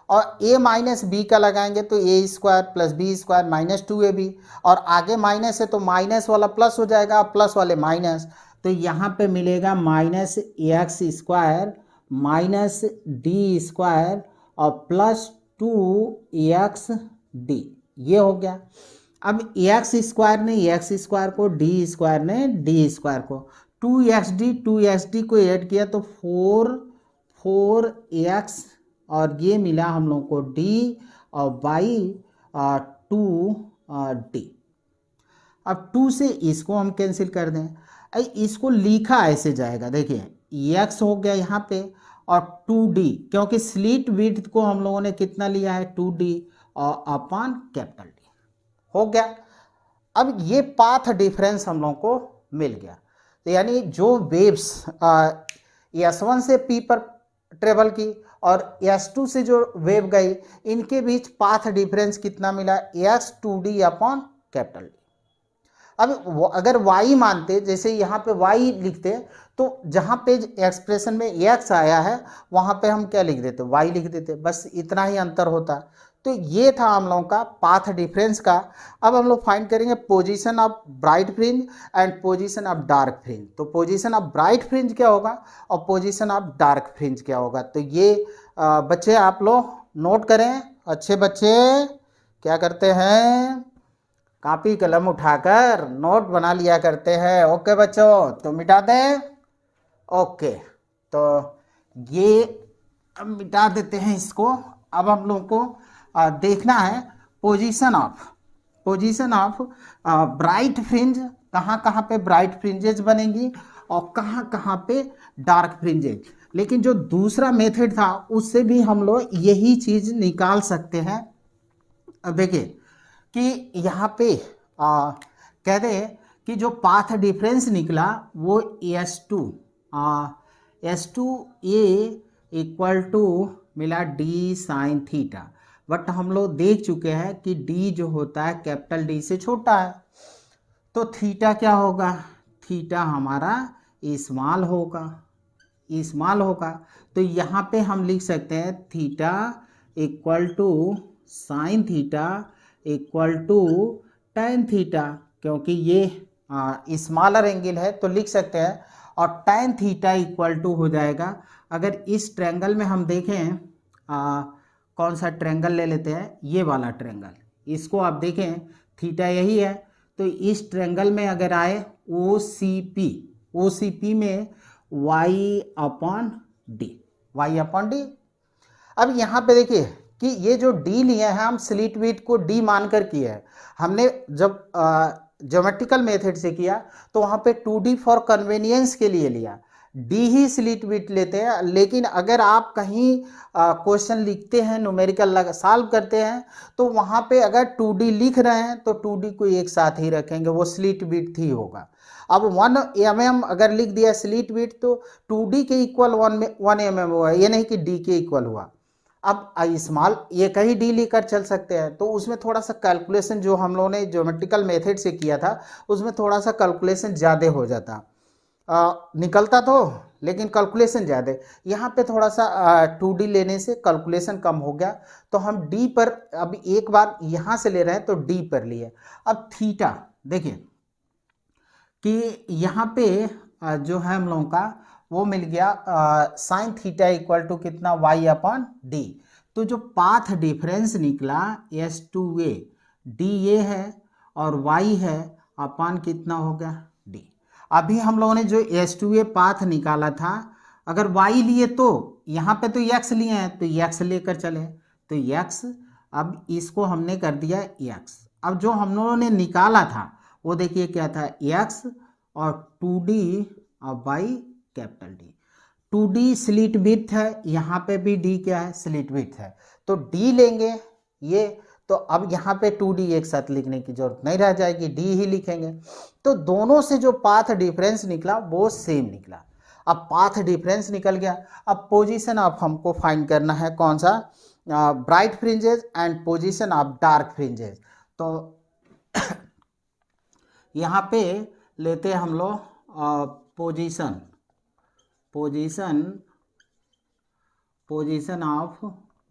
और a माइनस बी का लगाएंगे तो a square plus b square minus 2ab, और आगे माइनस है तो माइनस वाला प्लस हो जाएगा, प्लस वाले माइनस, तो यहाँ पे मिलेगा minus x square minus D square और प्लस 2xd, ये हो गया। अब एक्स स्क्वायर ने एक्स स्क्वायर को, डी स्क्वायर ने डी स्क्वायर को, 2xd को ऐड किया तो 4x, और ये मिला हम लोग को d और बाई 2d। अब 2 से इसको हम कैंसिल कर दें, इसको लिखा ऐसे जाएगा, देखिए x हो गया यहाँ पे और 2d, क्योंकि स्लिट विड्थ को हम लोगों ने कितना लिया है 2d और अपॉन कैपिटल D हो गया। अब ये पाथ डिफरेंस हम लोगों को मिल गया, तो यानी जो वेव्स S1 से P पर ट्रेवल की और S2 से जो वेव गई, इनके बीच पाथ डिफरेंस कितना मिला? x2d upon capital D। अब अगर y मानते, जैसे यहाँ पे y लिखते, तो जहाँ पे एक्सप्रेशन में x आया है वहाँ पे हम क्या लिख देते? y लिख देते, बस इतना ही अंतर होता। तो ये था हम लोगों का पाथ डिफरेंस का। अब हम लोग फाइंड करेंगे position of bright fringe and position of dark fringe. तो पोजीशन ऑफ ब्राइट फ्रिंज क्या होगा और पोजीशन ऑफ डार्क फ्रिंज क्या होगा, तो ये बच्चे आप लोग नोट करें। अच्छे बच्चे क्या करते हैं, कॉपी कलम उठाकर नोट बना लिया करते हैं। ओके बच्चों, तो मिटा दें। ओके, तो ये अब मिटा देते हैं इसको। अब हम लोग को देखना है पोजीशन ऑफ ब्राइट फ्रिंज, कहाँ कहाँ पे ब्राइट फ्रिंजेज बनेंगी और कहाँ कहाँ पे डार्क फ्रिंजेज। लेकिन जो दूसरा मेथड था उससे भी हम लोग यही चीज़ निकाल सकते हैं। अब देखिए कि यहाँ पे कहते हैं कि जो पाथ डिफरेंस निकला वो S2A इक्वल टू मिला d साइन थीटा, बट हम लोग देख चुके हैं कि d जो होता है कैपिटल D से छोटा है, तो थीटा क्या होगा? थीटा हमारा स्मॉल होगा। तो यहाँ पे हम लिख सकते हैं theta equal to sine theta equal to tan theta, क्योंकि ये स्मॉलर एंगल है तो लिख सकते हैं, और टेन थीटा इक्वल टू हो जाएगा। अगर इस ट्रायंगल में हम देखें, कौन सा ट्रायंगल ले लेते हैं, ये वाला ट्रायंगल, इसको आप देखें थीटा यही है, तो इस ट्रायंगल में अगर आए OCP में y अपॉन डी, अब यहाँ पे देखिए कि ये जो डी लिए हैं हम स्लिट विड्थ को डी मानकर किए हैं। हमने जब ज्योमेट्रिकल मेथड से किया तो वहाँ पे 2D फॉर कन्वीनियंस के लिए लिया, डी ही स्लिट विड्थ लेते हैं। लेकिन अगर आप कहीं क्वेश्चन लिखते हैं, न्यूमेरिकल सॉल्व करते हैं, तो वहाँ पे अगर 2D लिख रहे हैं तो 2D को एक साथ ही रखेंगे, वो स्लिट विड्थ ही होगा। अब 1 mm अगर लिख दिया स्लिट विड्थ तो 2D के इक्वल 1 mm हुआ, ये नहीं कि D के इक्वल हुआ। अब स्मॉल ये कहीं डी लेकर चल सकते हैं, तो उसमें थोड़ा सा कैलकुलेशन जो हम लोगों ने ज्योमेट्रिकल मेथड से किया था उसमें थोड़ा सा कैलकुलेशन ज़्यादा हो जाता, निकलता तो लेकिन कैलकुलेशन ज़्यादा। यहाँ पे थोड़ा सा 2D लेने से कैलकुलेशन कम हो गया, तो हम डी पर अब एक बार यहाँ से ले रहे हैं तो डी पर लिए। अब थीटा देखिए कि यहाँ पे जो है हम लोगों का वो मिल गया साइन थीटा इक्वल टू कितना y अपॉन डी। तो जो पाथ डिफरेंस निकला S2a, डी ये है और y है अपॉन कितना हो गया d। अभी हम लोगों ने जो S2a पाथ निकाला था, अगर y लिए तो यहाँ पे तो x लिए हैं तो x लेकर चले, तो x, अब इसको हमने कर दिया x। अब जो हम लोगों ने निकाला था वो देखिए क्या था, x और 2D और by capital D। 2D slit width है, यहाँ पे भी D क्या है, स्लिट विड्थ है, तो D लेंगे ये। तो अब यहाँ पे 2D एक साथ लिखने की जरूरत नहीं रह जाएगी, D ही लिखेंगे। तो दोनों से जो पाथ डिफरेंस निकला वो सेम निकला। अब पाथ डिफरेंस निकल गया, अब पोजीशन ऑफ हमको फाइंड करना है कौन सा, bright fringes and position of dark fringes. तो यहाँ पे लेते हैं हम लोग position of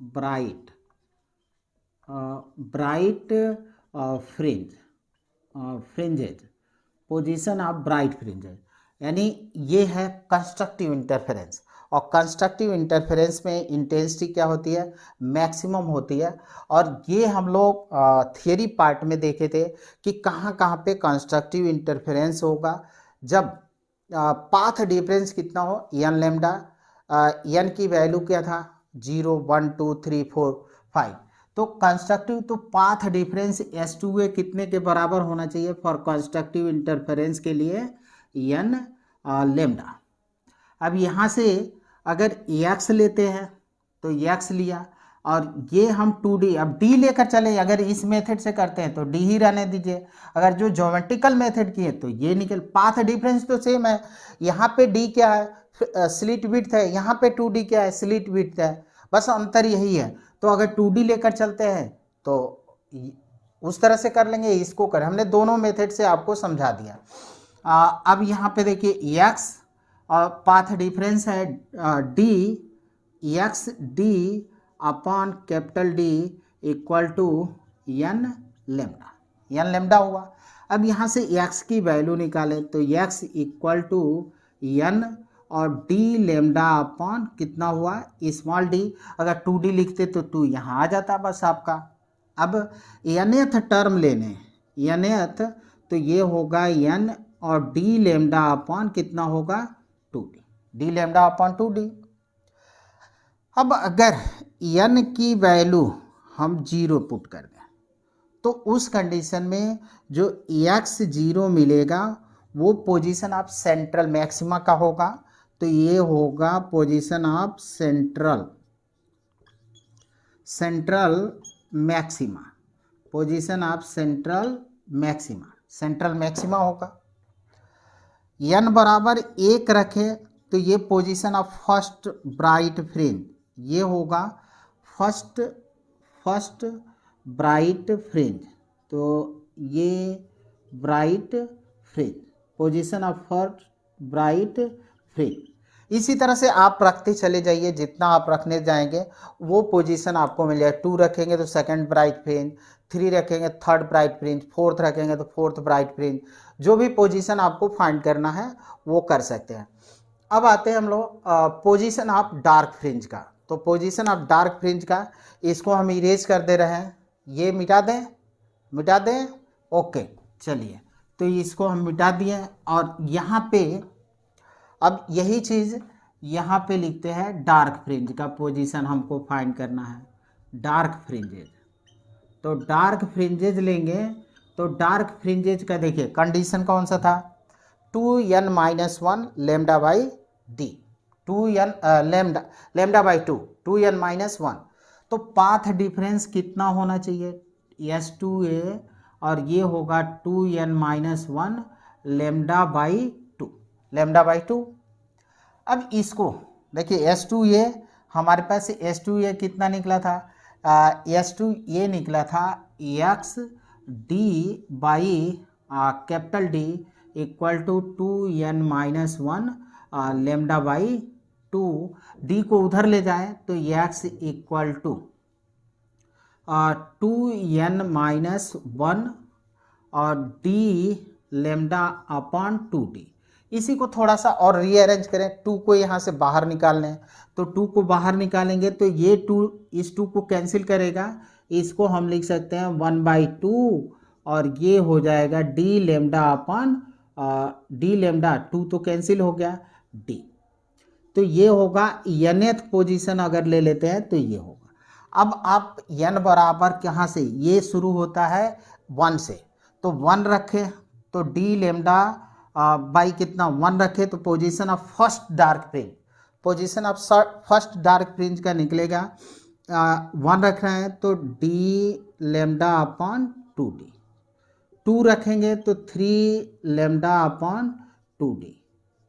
bright fringes, position of bright fringes, यानी ये है कंस्ट्रक्टिव इंटरफेरेंस। और कंस्ट्रक्टिव इंटरफेरेंस में इंटेंसिटी क्या होती है, मैक्सिमम होती है। और ये हम लोग थियरी पार्ट में देखे थे कि कहाँ कहाँ पे कंस्ट्रक्टिव इंटरफेरेंस होगा, जब पाथ डिफरेंस कितना हो, n लैम्डा, n की वैल्यू क्या था 0 1 2 3 4 5। तो कंस्ट्रक्टिव तो पाथ डिफरेंस S2a कितने के बराबर होना चाहिए फॉर कंस्ट्रक्टिव इंटरफेरेंस के लिए, n लैम्डा। अब यहाँ से अगर x लेते हैं तो x लिया, और ये हम 2D, अब d लेकर चले, अगर इस मेथड से करते हैं तो d ही रहने दीजिए, अगर जो ज्योमेट्रिकल मेथड की है तो ये निकल, पाथ डिफरेंस तो सेम है। यहाँ पे d क्या है, स्लिट विड्थ है, यहाँ पे 2D क्या है, स्लिट विड्थ है, बस अंतर यही है। तो अगर 2D लेकर चलते हैं तो उस तरह से कर लेंगे, इसको कर, हमने दोनों मेथड से आपको समझा दिया। अब यहाँ पे देखिए x और पाथ डिफरेंस है d, x d upon capital D equal to n lambda हुआ। अब यहाँ से x की वैल्यू निकालें तो x इक्वल टू n और d लैम्डा अपॉन कितना हुआ, स्मॉल d। अगर 2D लिखते तो 2 यहाँ आ जाता बस आपका। अब nth टर्म लेने, nth, तो ये होगा n और d लैम्डा अपॉन कितना होगा 2D, d lambda upon 2D। अब अगर n की वैल्यू हम 0 पुट कर दें तो उस कंडीशन में जो x 0 मिलेगा वो पोजीशन ऑफ सेंट्रल मैक्सिमा का होगा। तो ये होगा position of central maxima, position of central maxima होगा। n बराबर 1 रखे तो ये position of first bright fringe, ये होगा फर्स्ट ब्राइट फ्रिंज। तो ये bright fringe, position of first bright fringe. इसी तरह से आप रखते चले जाइए, जितना आप रखने जाएंगे वो पोजीशन आपको मिल जाएगा। 2 रखेंगे तो सेकंड ब्राइट फ्रिंज, 3 रखेंगे थर्ड ब्राइट फ्रिंज, 4th रखेंगे तो 4th ब्राइट फ्रिंज। जो भी पोजीशन आपको फाइंड करना है वो कर सकते हैं। अब आते हैं हम लोग पोजीशन ऑफ डार्क फ्रिंज का। तो पोजीशन ऑफ डार्क फ्रिंज का, इसको हम इरेज कर दे रहे हैं, ये मिटा दें, ओके चलिए, तो इसको हम मिटा दिए। और यहाँ पे अब यही चीज़ यहाँ पे लिखते हैं डार्क फ्रिंज का पोजीशन हमको फाइंड करना है, डार्क फ्रिंजेज। तो डार्क फ्रिंजेज लेंगे तो डार्क फ्रिंजेज का देखिए कंडीशन कौन सा था, 2n-1 lambda by D, 2n lambda by 2n-1। तो पाथ डिफरेंस कितना होना चाहिए, S2a, और ये होगा 2n-1 lambda by 2, lambda by 2। अब इसको देखिए S2a, हमारे पास S2a कितना निकला था, S2a निकला था x d by capital d equal to 2n-1 lambda by 2। D को उधर ले जाए तो एक्स इक्वल टू 2n-1 और डी लेमडा अपॉन 2d। इसी को थोड़ा सा और रीअरेंज करें, 2 को यहाँ से बाहर निकाल लें, तो 2 को बाहर निकालेंगे तो ये 2 इस 2 को कैंसिल करेगा, इसको हम लिख सकते हैं 1/2 और ये हो जाएगा D lambda upon D lambda, 2 तो कैंसिल हो गया डी। तो ये होगा nth पोजीशन अगर ले लेते हैं तो ये होगा। अब आप n बराबर कहाँ से, ये शुरू होता है 1 से, तो 1 रखें तो डी लेमडा बाई कितना 1 रखे तो position of first dark fringe, position of first dark fringe का निकलेगा 1 रख रहे हैं तो डी लेमडा अपॉन 2d, 2 रखेंगे तो 3 लेमडा अपॉन 2d।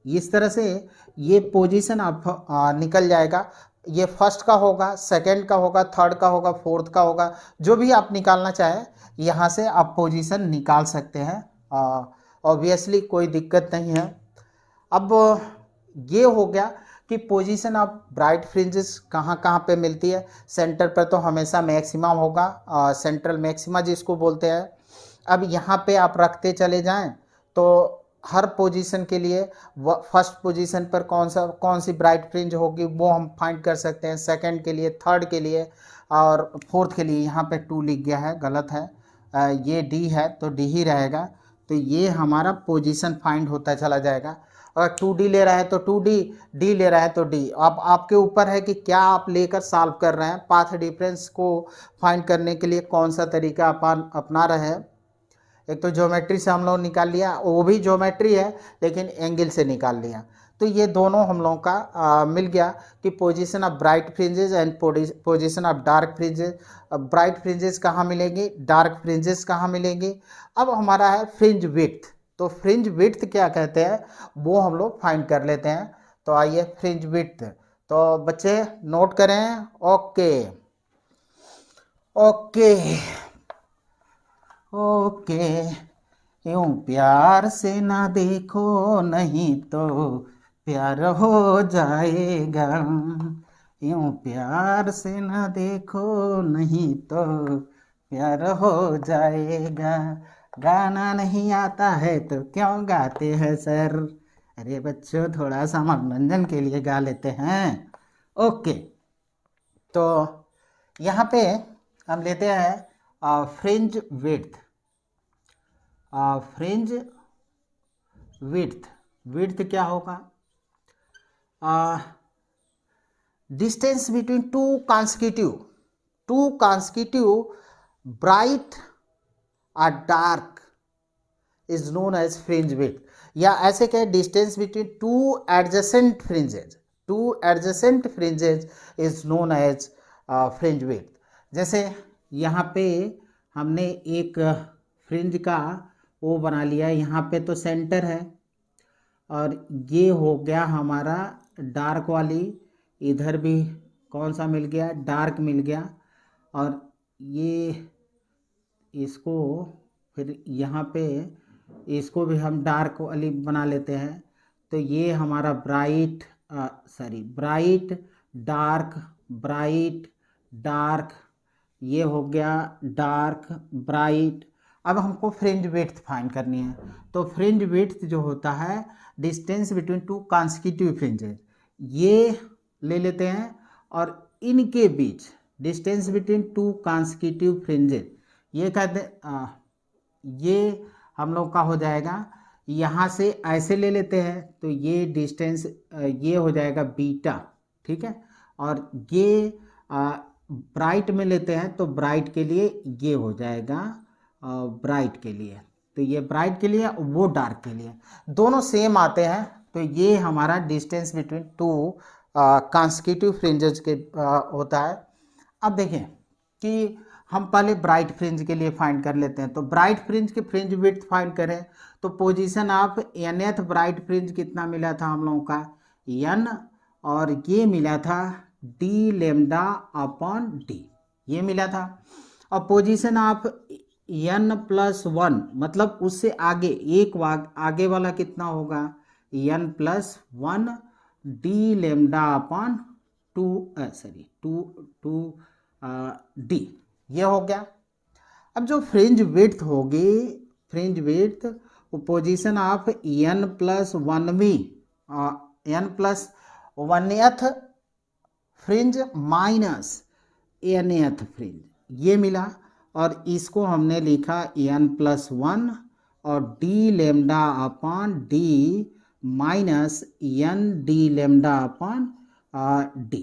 इस तरह से ये पोजीशन आप निकल जाएगा। ये फर्स्ट का होगा, सेकंड का होगा, थर्ड का होगा, फोर्थ का होगा, जो भी आप निकालना चाहें यहाँ से आप पोजीशन निकाल सकते हैं, ऑब्वियसली कोई दिक्कत नहीं है। अब ये हो गया कि पोजीशन ऑफ ब्राइट फ्रिंजेस कहाँ कहाँ पे मिलती है। सेंटर पर तो हमेशा मैक्सिमम होगा, सेंट्रल मैक्सिमा जिसको बोलते हैं। अब यहाँ पे आप रखते चले जाएं तो हर पोजीशन के लिए फर्स्ट पोजीशन पर कौन सी ब्राइट फ्रिंज होगी वो हम फाइंड कर सकते हैं, सेकंड के लिए, थर्ड के लिए और फोर्थ के लिए। यहाँ पे 2 लिख गया है, गलत है, ये डी है तो डी ही रहेगा। तो ये हमारा पोजीशन फाइंड होता चला जाएगा। अगर 2d ले रहा है तो 2d, डी ले रहा है तो डी। अब आपके ऊपर है कि क्या आप लेकर सॉल्व कर रहे हैं। पाथ डिफरेंस को फाइंड करने के लिए कौन सा तरीका अपना रहे हैं। एक तो ज्योमेट्री से हम लोग निकाल लिया, वो भी ज्योमेट्री है लेकिन एंगल से निकाल लिया। तो ये दोनों हम लोगों का मिल गया कि position of bright fringes and position of dark fringes. Bright fringes कहाँ मिलेंगी, डार्क फ्रिंजेस कहाँ मिलेंगी। अब हमारा है फ्रिंज विड्थ। तो फ्रिंज विड्थ क्या कहते हैं वो हम लोग फाइंड कर लेते हैं। तो आइए फ्रिंज विड्थ, तो बच्चे नोट करें। ओके ओके ओके, यूं प्यार से ना देखो नहीं तो प्यार हो जाएगा, यूं प्यार से ना देखो नहीं तो प्यार हो जाएगा। गाना नहीं आता है तो क्यों गाते हैं सर। अरे बच्चों थोड़ा सा मनोरंजन के लिए गा लेते हैं। ओके, तो यहाँ पे हम लेते हैं fringe width. Fringe width, width क्या होगा, distance between two consecutive bright और dark is known as fringe width. या ऐसे कहें distance between two adjacent fringes is known as fringe width. जैसे यहाँ पे हमने एक फ्रिंज का वो बना लिया, यहाँ पे तो सेंटर है और ये हो गया हमारा डार्क वाली, इधर भी कौन सा मिल गया, डार्क मिल गया। और ये इसको फिर यहाँ पे इसको भी हम डार्क वाली बना लेते हैं। तो ये हमारा ब्राइट डार्क, ये हो गया डार्क ब्राइट। अब हमको फ्रिंज विड्थ फाइंड करनी है। तो फ्रिंज विड्थ जो होता है distance between two consecutive fringes, ये ले लेते हैं और इनके बीच distance between two consecutive fringes, ये कहते ये हम लोग का हो जाएगा, यहाँ से ऐसे ले लेते हैं तो ये डिस्टेंस ये हो जाएगा बीटा, ठीक है। और ये ब्राइट में लेते हैं तो ब्राइट के लिए ये हो जाएगा ब्राइट के लिए, तो ये ब्राइट के लिए, वो डार्क के लिए, दोनों सेम आते हैं। तो ये हमारा distance between to consecutive fringes के होता है। अब देखें कि हम पहले ब्राइट फ्रिंज के लिए फाइंड कर लेते हैं। तो ब्राइट फ्रिंज की फ्रिंज विड्थ फाइंड करें तो position of nth bright fringe कितना मिला था हम लोगों का n, और ये मिला था d लेमडा अपॉन d, ये मिला था। और पोजीशन ऑफ n+1 मतलब उससे आगे एक आगे वाला कितना होगा n+1 d lambda upon 2 d, ये हो गया। अब जो फ्रिंज विड्थ होगी, fringe width position of n+1 n+1th fringe minus nth fringe, ये मिला। और इसको हमने लिखा n+1 और d lambda upon d minus n d lambda upon d,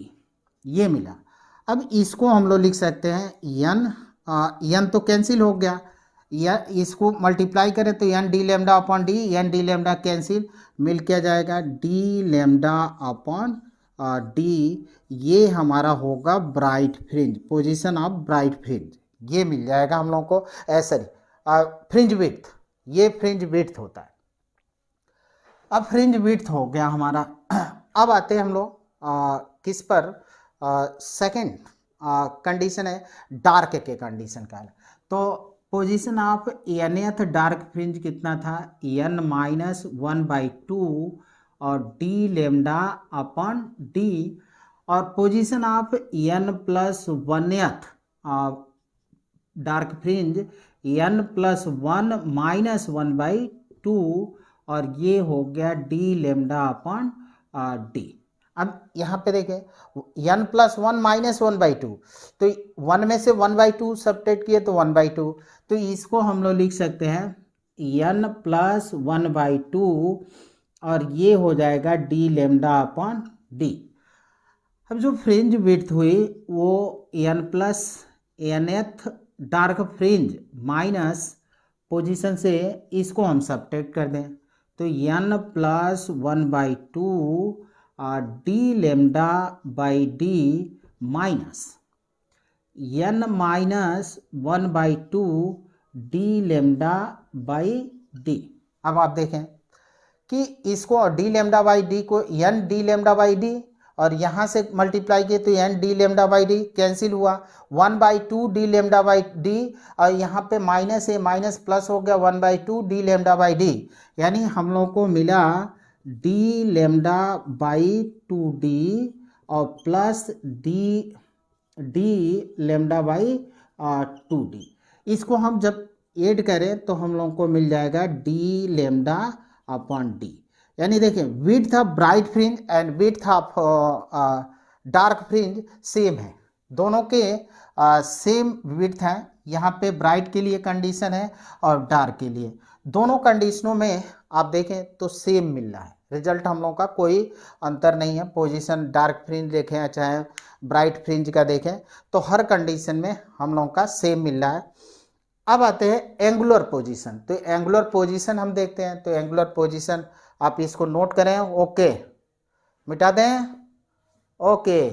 ये मिला। अब इसको हम लोग लिख सकते हैं n तो कैंसिल हो गया, या इसको मल्टीप्लाई करें तो n d lambda upon d, n d lambda cancel, मिल क्या जाएगा d लेमडा अपॉन d, ये हमारा होगा bright fringe, position of bright fringe, ये मिल जाएगा हम लोगों को। सॉरी फ्रिंज विड्थ, ये फ्रिंज विड्थ होता है। अब फ्रिंज विड्थ हो गया हमारा। अब आते हैं हम लोग किस पर, सेकंड कंडीशन है डार्क के कंडीशन का। तो position of nth dark fringe कितना था n-1/2 और d लेमडा अपॉन d, और position of n+1th dark fringe n+1 -1/2, और ये हो गया d लेमडा अपॉन d। अब यहाँ पे देखें n+1 -1/2, तो 1 में से 1/2 सब्ट्रैक्ट किए तो 1/2, तो इसको हम लोग लिख सकते हैं n+1/2, और ये हो जाएगा d लेमडा अपॉन d। अब जो फ्रिंज विड्थ हुई वो n+nth dark fringe minus position से इसको हम सब्ट्रैक्ट कर दें तो n+1/2 d lambda by d minus n-1/2 d lambda by d। अब आप देखें कि इसको d लेमडा बाई d को n d lambda by d, और यहाँ से मल्टीप्लाई किए तो n d lambda by d cancel हुआ, 1/2 d लेमडा बाई d, और यहाँ पे माइनस है माइनस प्लस हो गया 1/2 d लेमडा बाई d, यानी हम लोग को मिला d लेमडा बाई 2d और plus d lambda by 2d। इसको हम जब ऐड करें तो हम लोग को मिल जाएगा d लेमडा अपॉन d। यानी देखिए width of bright fringe and width of dark fringe same है, दोनों के सेम विड्थ हैं। यहाँ पे ब्राइट के लिए कंडीशन है और डार्क के लिए, दोनों कंडीशनों में आप देखें तो सेम मिल रहा है, रिजल्ट हम लोगों का कोई अंतर नहीं है। पोजीशन डार्क फ्रिंज देखें चाहे ब्राइट फ्रिंज का देखें तो हर कंडीशन में हम लोगों का सेम मिल रहा है। अब आते हैं एंगुलर पोजीशन, तो एंगुलर पोजीशन हम देखते हैं। तो एंगुलर पोजीशन आप इसको नोट करें, ओके मिटा दें, ओके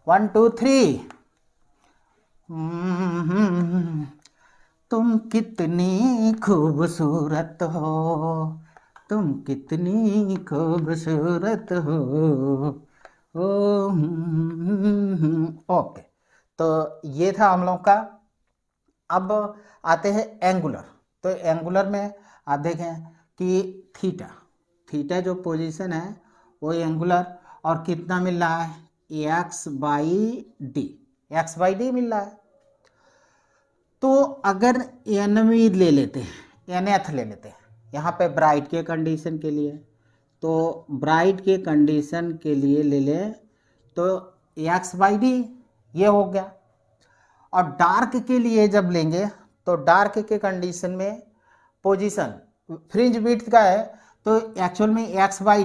1 2 3। तुम कितनी खूबसूरत हो, तुम कितनी खूबसूरत हो, ओके। तो ये था हम लोग का। अब आते हैं एंगुलर, तो एंगुलर में आप देखें कि थीटा जो पोजीशन है वो एंगुलर, और कितना मिल रहा है x/d मिल रहा है। तो अगर nth ले लेते हैं यहाँ पे ब्राइट के कंडीशन के लिए, तो ब्राइट के कंडीशन के लिए ले लें तो x/d ये हो गया। और डार्क के लिए जब लेंगे तो डार्क के कंडीशन में पोजीशन फ्रिंज विड्थ का है तो एक्चुअल में एक्स बाई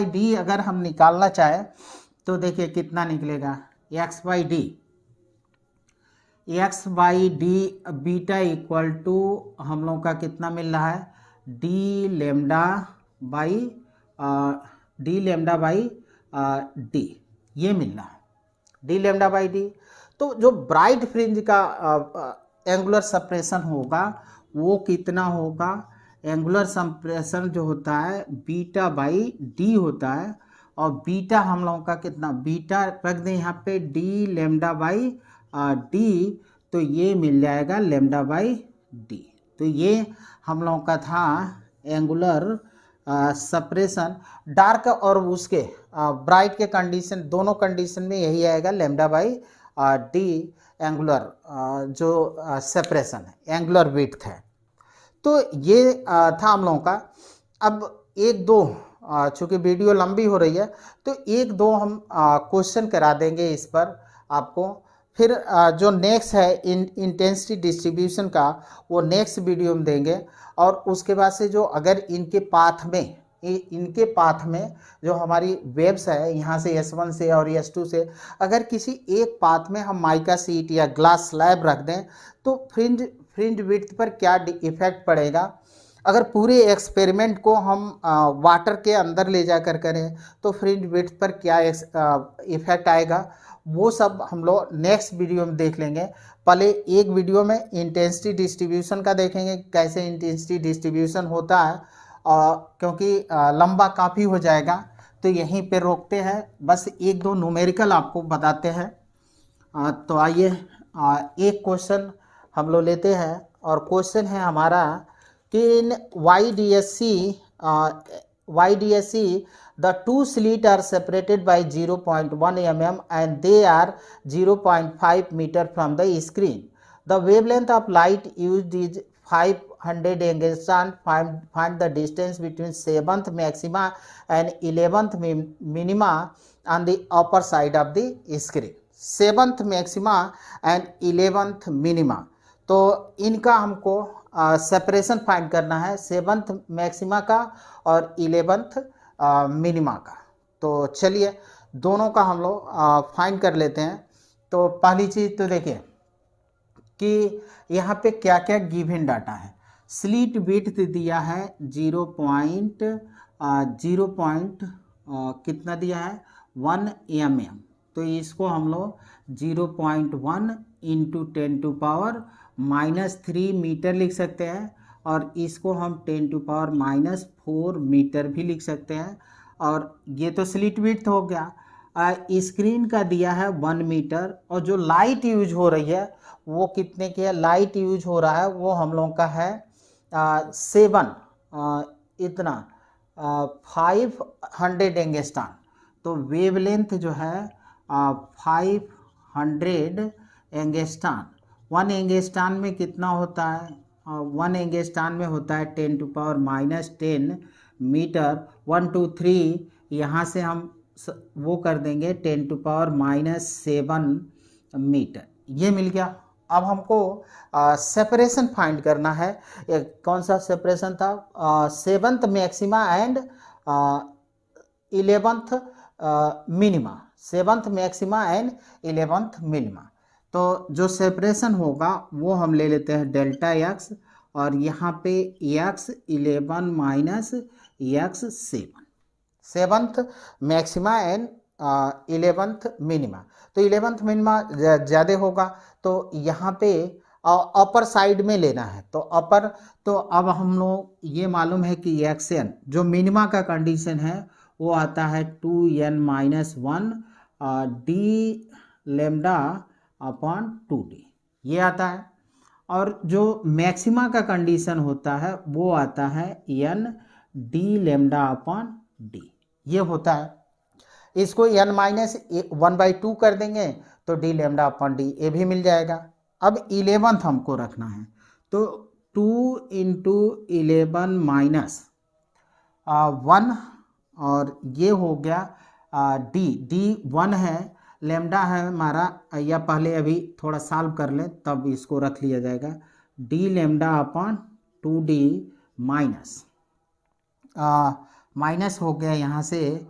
डी अगर हम निकालना चाहें तो देखिए कितना निकलेगा, x by d beta equal to हम लोग का कितना मिल रहा है, डी लेमडा बाई डी, ये मिल रहा है डी लेमडा बाई डी। तो जो ब्राइट फ्रिंज का एंगुलर सप्रेशन होगा वो कितना होगा, एंगुलर सप्रेशन जो होता है बीटा बाई डी होता है, और बीटा हम लोगों का कितना, बीटा रख दें यहाँ पे डी लेमडा बाई डी, तो ये मिल जाएगा लेमडा बाई डी। तो ये हम लोगों का था एंगुलर सप्रेशन। डार्क और उसके ब्राइट के कंडीशन, दोनों कंडीशन में यही आएगा लेमडा बाई डी एंगुलर जो सेपरेशन है, एंगुलर विड्थ है। तो ये था हम लोगों का। अब एक दो चूँकि वीडियो लंबी हो रही है तो एक दो हम क्वेश्चन करा देंगे इस पर आपको, फिर जो नेक्स्ट है इंटेंसिटी डिस्ट्रीब्यूशन का वो नेक्स्ट वीडियो में देंगे। और उसके बाद से जो अगर इनके पाथ में जो हमारी वेव्स है यहाँ से S1 से और S2 से, अगर किसी एक पाथ में हम माइका सीट या ग्लास स्लैब रख दें तो फ्रिंज विड्थ पर क्या इफेक्ट पड़ेगा। अगर पूरे एक्सपेरिमेंट को हम वाटर के अंदर ले जाकर करें तो फ्रिंज विड्थ पर क्या इफेक्ट आएगा, वो सब हम लोग नेक्स्ट वीडियो में देख लेंगे। पहले एक वीडियो में इंटेंसिटी डिस्ट्रीब्यूशन का देखेंगे, कैसे इंटेंसिटी डिस्ट्रीब्यूशन होता है, क्योंकि लंबा काफ़ी हो जाएगा तो यहीं पे रोकते हैं, बस एक दो न्यूमेरिकल आपको बताते हैं। तो आइए एक क्वेश्चन हम लोग लेते हैं, और क्वेश्चन है हमारा कि इन YDSC the two slits are separated by 0.1 mm and they are 0.5 meter from the screen. The wavelength of light used is 500 angstrom. Find the distance between 7th maxima and 11th minima on the upper side of the screen. 7th maxima and 11th minima, तो इनका हमको separation find करना है, 7th maxima का और 11th minima का। तो चलिए दोनों का हम लोग फाइंड कर लेते हैं। तो पहली चीज़ तो देखिए कि यहाँ पे क्या क्या गिवन डाटा है। स्लिट विड्थ दिया है 0 कितना दिया है 1 mm, तो इसको हम लोग 0.1 इंटू 10⁻³ मीटर लिख सकते हैं, और इसको हम 10⁻⁴ मीटर भी लिख सकते हैं। और ये तो स्लिट विड्थ हो गया। स्क्रीन का दिया है 1 मीटर, और जो लाइट यूज हो रही है वो कितने की है, लाइट यूज हो रहा है वो हम लोग का है 500 एंगस्ट्रॉम। तो वेवलेंथ जो है 500 एंगस्ट्रॉम। 1 एंगस्ट्रॉम में कितना होता है, 1 एंगस्ट्रॉम में होता है 10⁻10 मीटर। 1 2 3 यहाँ से हम वो कर देंगे 10⁻7 मीटर, ये मिल गया। अब हमको सेपरेशन फाइंड करना है। कौन सा सेपरेशन था, 7th maxima and 11th minima, 7th maxima and 11th minima. तो जो सेपरेशन होगा वो हम ले लेते हैं डेल्टा एक्स, और यहाँ पे x11 minus x7, 7th maxima and 11th minima. तो 11th मिनिमा ज़्यादा होगा तो यहाँ पे अपर साइड में लेना है। तो अपर, तो अब हम लोग ये मालूम है कि xn जो मिनिमा का कंडीशन है वो आता है 2n-1 D lambda upon 2d, ये आता है। और जो मैक्सिमा का कंडीशन होता है वो आता है n D lambda upon D, ये होता है। इसको n-1/2 कर देंगे तो डी लेमडा अपॉन डी, ये भी मिल जाएगा। अब 11th हमको रखना है, तो 2 × 11 - 1, और ये हो गया डी 1 है, लेमडा है हमारा, या पहले अभी थोड़ा सॉल्व कर लें तब इसको रख लिया जाएगा, D lambda upon 2d minus minus हो गया यहाँ से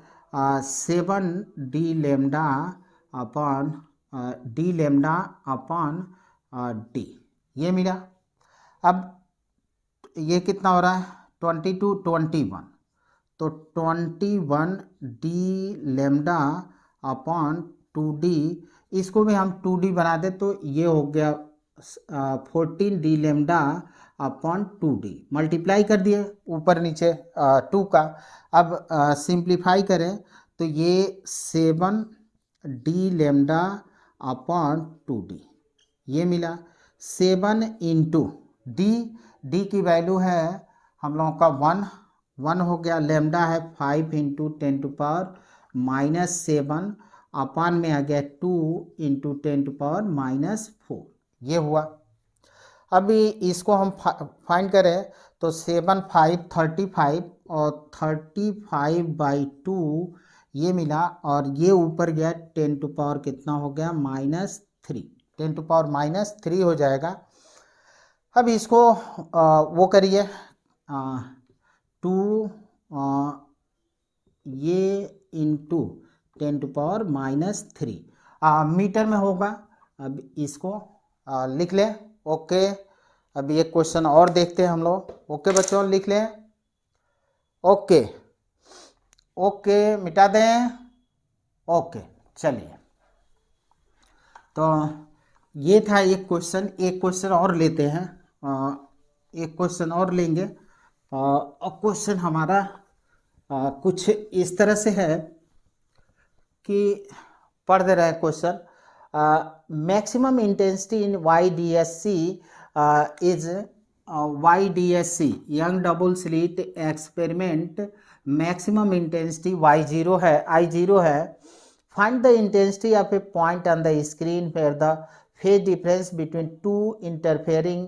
7d lambda upon D lambda upon D, ये मिला। अब ये कितना हो रहा है 22 21, तो 21 डी लेमडा अपॉन 2d, इसको भी हम 2d बना दे तो ये हो गया 14 D lambda upon 2d, multiply कर दिए ऊपर नीचे 2 का। अब सिंप्लीफाई करें तो ये 7 डी लेमडा अपॉन 2d, ये मिला। 7 इंटू डी की वैल्यू है हम लोगों का 1 हो गया, लेमडा है 5 इंटू 10 टू पावर -7 अपान में आ गया 2 इंटू 10 टू पावर -4, ये हुआ। अभी इसको हम फाइंड करें तो 7 5 35 और 35/2 ये मिला, और ये ऊपर गया 10 टू पावर कितना हो गया -3, 10 टू पावर -3 हो जाएगा। अब इसको वो करिए 2 ये इंटू 10 टू पावर -3 मीटर में होगा। अब इसको लिख लें। ओके, अब ये क्वेश्चन और देखते हैं हम लोग। ओके बच्चों, लिख लें। ओके ओके मिटा दें। ओके, चलिए, तो ये था एक क्वेश्चन। एक क्वेश्चन और लेते हैं, एक क्वेश्चन और लेंगे। और क्वेश्चन हमारा कुछ इस तरह से है कि पढ़ दे रहे हैं question. Maximum intensity in YDSC is YDSC young double slit experiment, maximum intensity Y0 है, I0 है। Find the intensity of a point on the screen where the phase difference between two interfering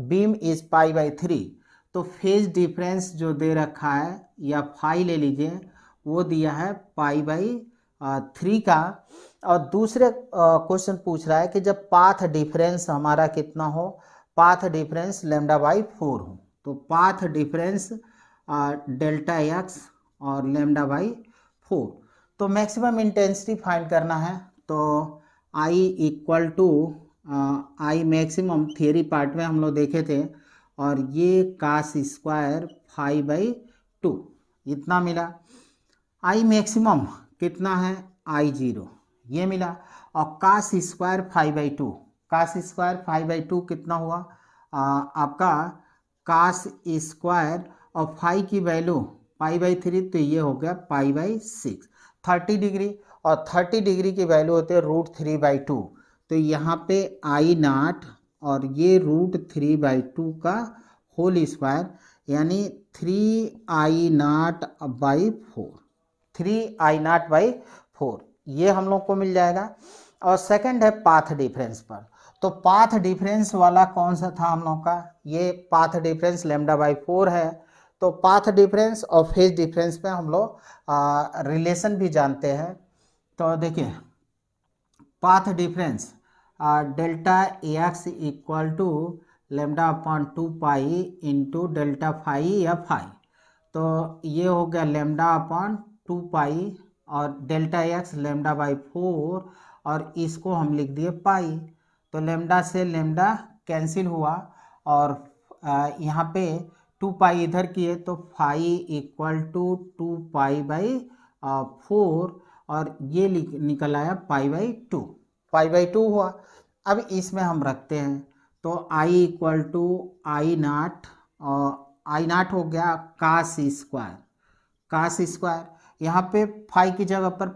beam is π/3। तो phase difference जो दे रखा है, या phi ले लीजिए, वो दिया है π/3 का। और दूसरे क्वेश्चन पूछ रहा है कि जब पाथ डिफरेंस हमारा कितना हो, पाथ डिफरेंस λ/4 हो, तो पाथ डिफरेंस डेल्टा x और λ/4। तो मैक्सिमम इंटेंसिटी फाइंड करना है। तो I equal to I maximum theory part में हम लोग देखे थे, और ये कास स्क्वायर 5/2 इतना मिला। I मैक्सिमम कितना है I0, ये मिला। और कास स्क्वायर 5/2, कास स्क्वायर 5/2 कितना हुआ आपका कास स्क्वायर, और 5 की वैल्यू π/3, तो ये हो गया π/6। 30 डिग्री, और 30 डिग्री की वैल्यू होती है √3/2, तो यहाँ पे I0 और ये √3/2 का होल स्क्वायर, यानी 3I0/4, 3I0/4 ये हम लोग को मिल जाएगा। और सेकंड है पाथ डिफरेंस पर। तो पाथ डिफरेंस वाला कौन सा था हम लोग का, ये पाथ डिफरेंस λ/4 है। तो पाथ डिफरेंस और फेज डिफरेंस पे हम लोग रिलेशन भी जानते हैं। तो देखिए, path difference delta x equal to λ/2π into delta phi या फाई, तो ये हो गया λ/2π, और डेल्टा x λ/4, और इसको हम लिख दिए पाई। तो लैम्डा से लैम्डा कैंसिल हुआ, और यहाँ पे 2π इधर किए, तो फाई इक्वल टू 2π/4, और ये निकल आया π/2 हुआ। अब इसमें हम रखते हैं, तो I इक्वल टू I0, और I0 हो गया कास स्क्वायर, यहाँ पे फाई की जगह पर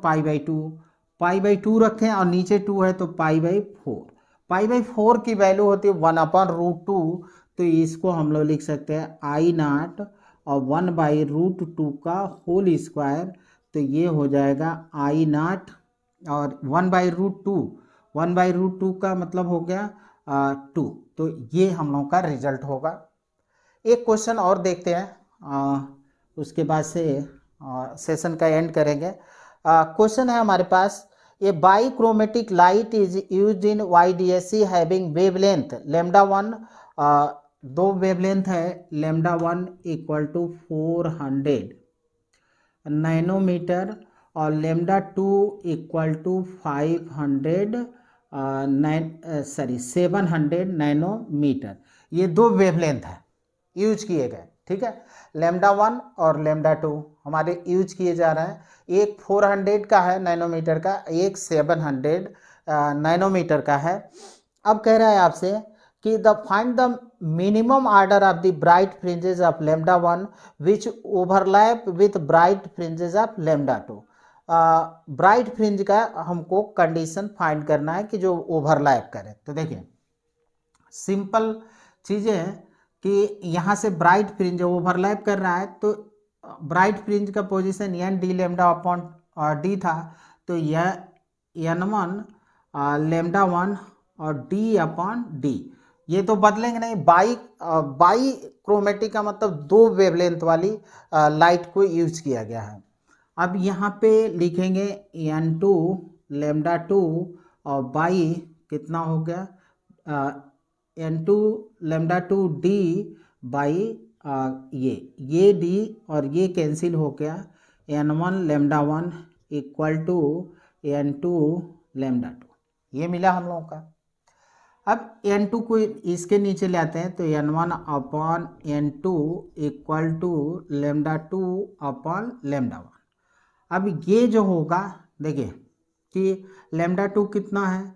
π/2 रखें, और नीचे 2 है तो π/4। π/4 की वैल्यू होती है 1/√2, तो इसको हम लोग लिख सकते हैं I0 और 1/√2 का होल स्क्वायर, तो ये हो जाएगा I0 और 1/√2 का मतलब हो गया 2, तो ये हम लोग का रिजल्ट होगा। एक क्वेश्चन और देखते हैं, उसके बाद से सेशन का एंड करेंगे। क्वेश्चन है हमारे पास, a bichromatic light is used in YDSC having wavelength λ1 दो वेवलेंथ है लेमडा 1 इक्वल टू 400 नैनोमीटर और लेमडा 2 इक्वल टू 700 नैनोमीटर। ये दो वेवलेंथ है यूज किए गए, ठीक है। लेमडा 1 और लेमडा 2 हमारे यूज किए जा रहे हैं। एक 400 का है नैनोमीटर का, एक 700 नैनोमीटर का है। अब कह रहा है आपसे कि find the minimum order of the bright fringes of lambda 1 which overlap with bright fringes of lambda 2। Bright fringe का हमको कंडीशन फाइंड करना है कि जो ओवरलैप करे। तो देखिए सिंपल चीज़ें हैं कि यहाँ से ब्राइट फ्रिंज ओवरलैप कर रहा है, तो ब्राइट फ्रिंज का position n d lambda upon d था, तो यह n1 लेमडा 1 और डी अपॉन डी, ये तो बदलेंगे नहीं। बाई क्रोमेटिक का मतलब दो वेवलेंथ वाली लाइट को यूज किया गया है। अब यहाँ पे लिखेंगे n2 लेमडा 2 और बाई कितना हो गया n2 लेमडा 2 डी बाई ये डी और ये कैंसिल हो गया, n1 lambda 1 equal to n2 lambda 2, ये मिला हम लोगों का। अब n2 को इसके नीचे ले आते हैं, तो n1 upon n2 equal to lambda 2 upon lambda 1। अब ये जो होगा देखिए कि लेमडा 2 कितना है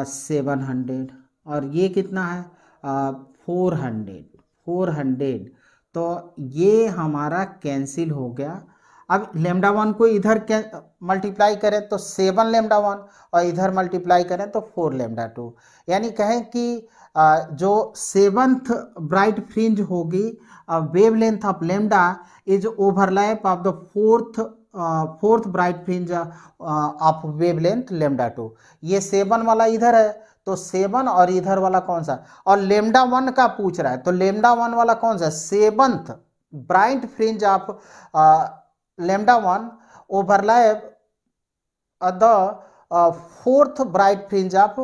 700 और ये कितना है 400, तो ये हमारा कैंसिल हो गया। अब लेमडा 1 को इधर मल्टीप्लाई करें तो 7 लेमडा 1 और इधर मल्टीप्लाई करें तो 4 लेमडा 2, यानी कहें कि जो 7th ब्राइट फ्रिंज होगी wavelength of lambda is overlap of the fourth bright fringe of wavelength lambda 2। ये 7 वाला इधर है, तो 7 और इधर वाला कौन सा, और लेमडा 1 का पूछ रहा है, तो लेमडा 1 वाला कौन सा 7th bright fringe of lambda 1 overlap the fourth bright fringe of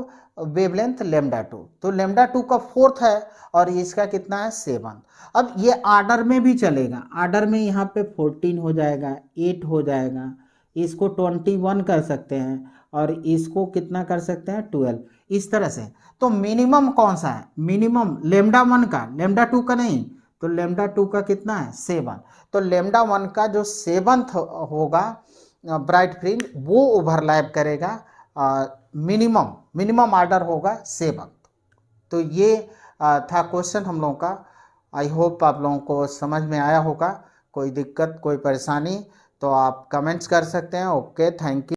wavelength lambda 2। तो लेमडा 2 का फोर्थ है और इसका कितना है 7। अब ये आर्डर में भी चलेगा, आर्डर में यहाँ पे 14 हो जाएगा, 8 हो जाएगा, इसको 21 कर सकते हैं और इसको कितना कर सकते हैं 12, इस तरह से। तो मिनिमम कौन सा है, मिनिमम लेमडा 1 का, लेमडा 2 का नहीं, तो लेमडा 2 का कितना है 7। तो लेमडा 1 का जो 7th होगा ब्राइट फ्रिंज वो ओवरलैप करेगा, मिनिमम आर्डर होगा 7। तो ये था क्वेश्चन हम लोगों का। आई होप आप लोगों को समझ में आया होगा। कोई दिक्कत कोई परेशानी तो आप कमेंट्स कर सकते हैं। Okay, thank you.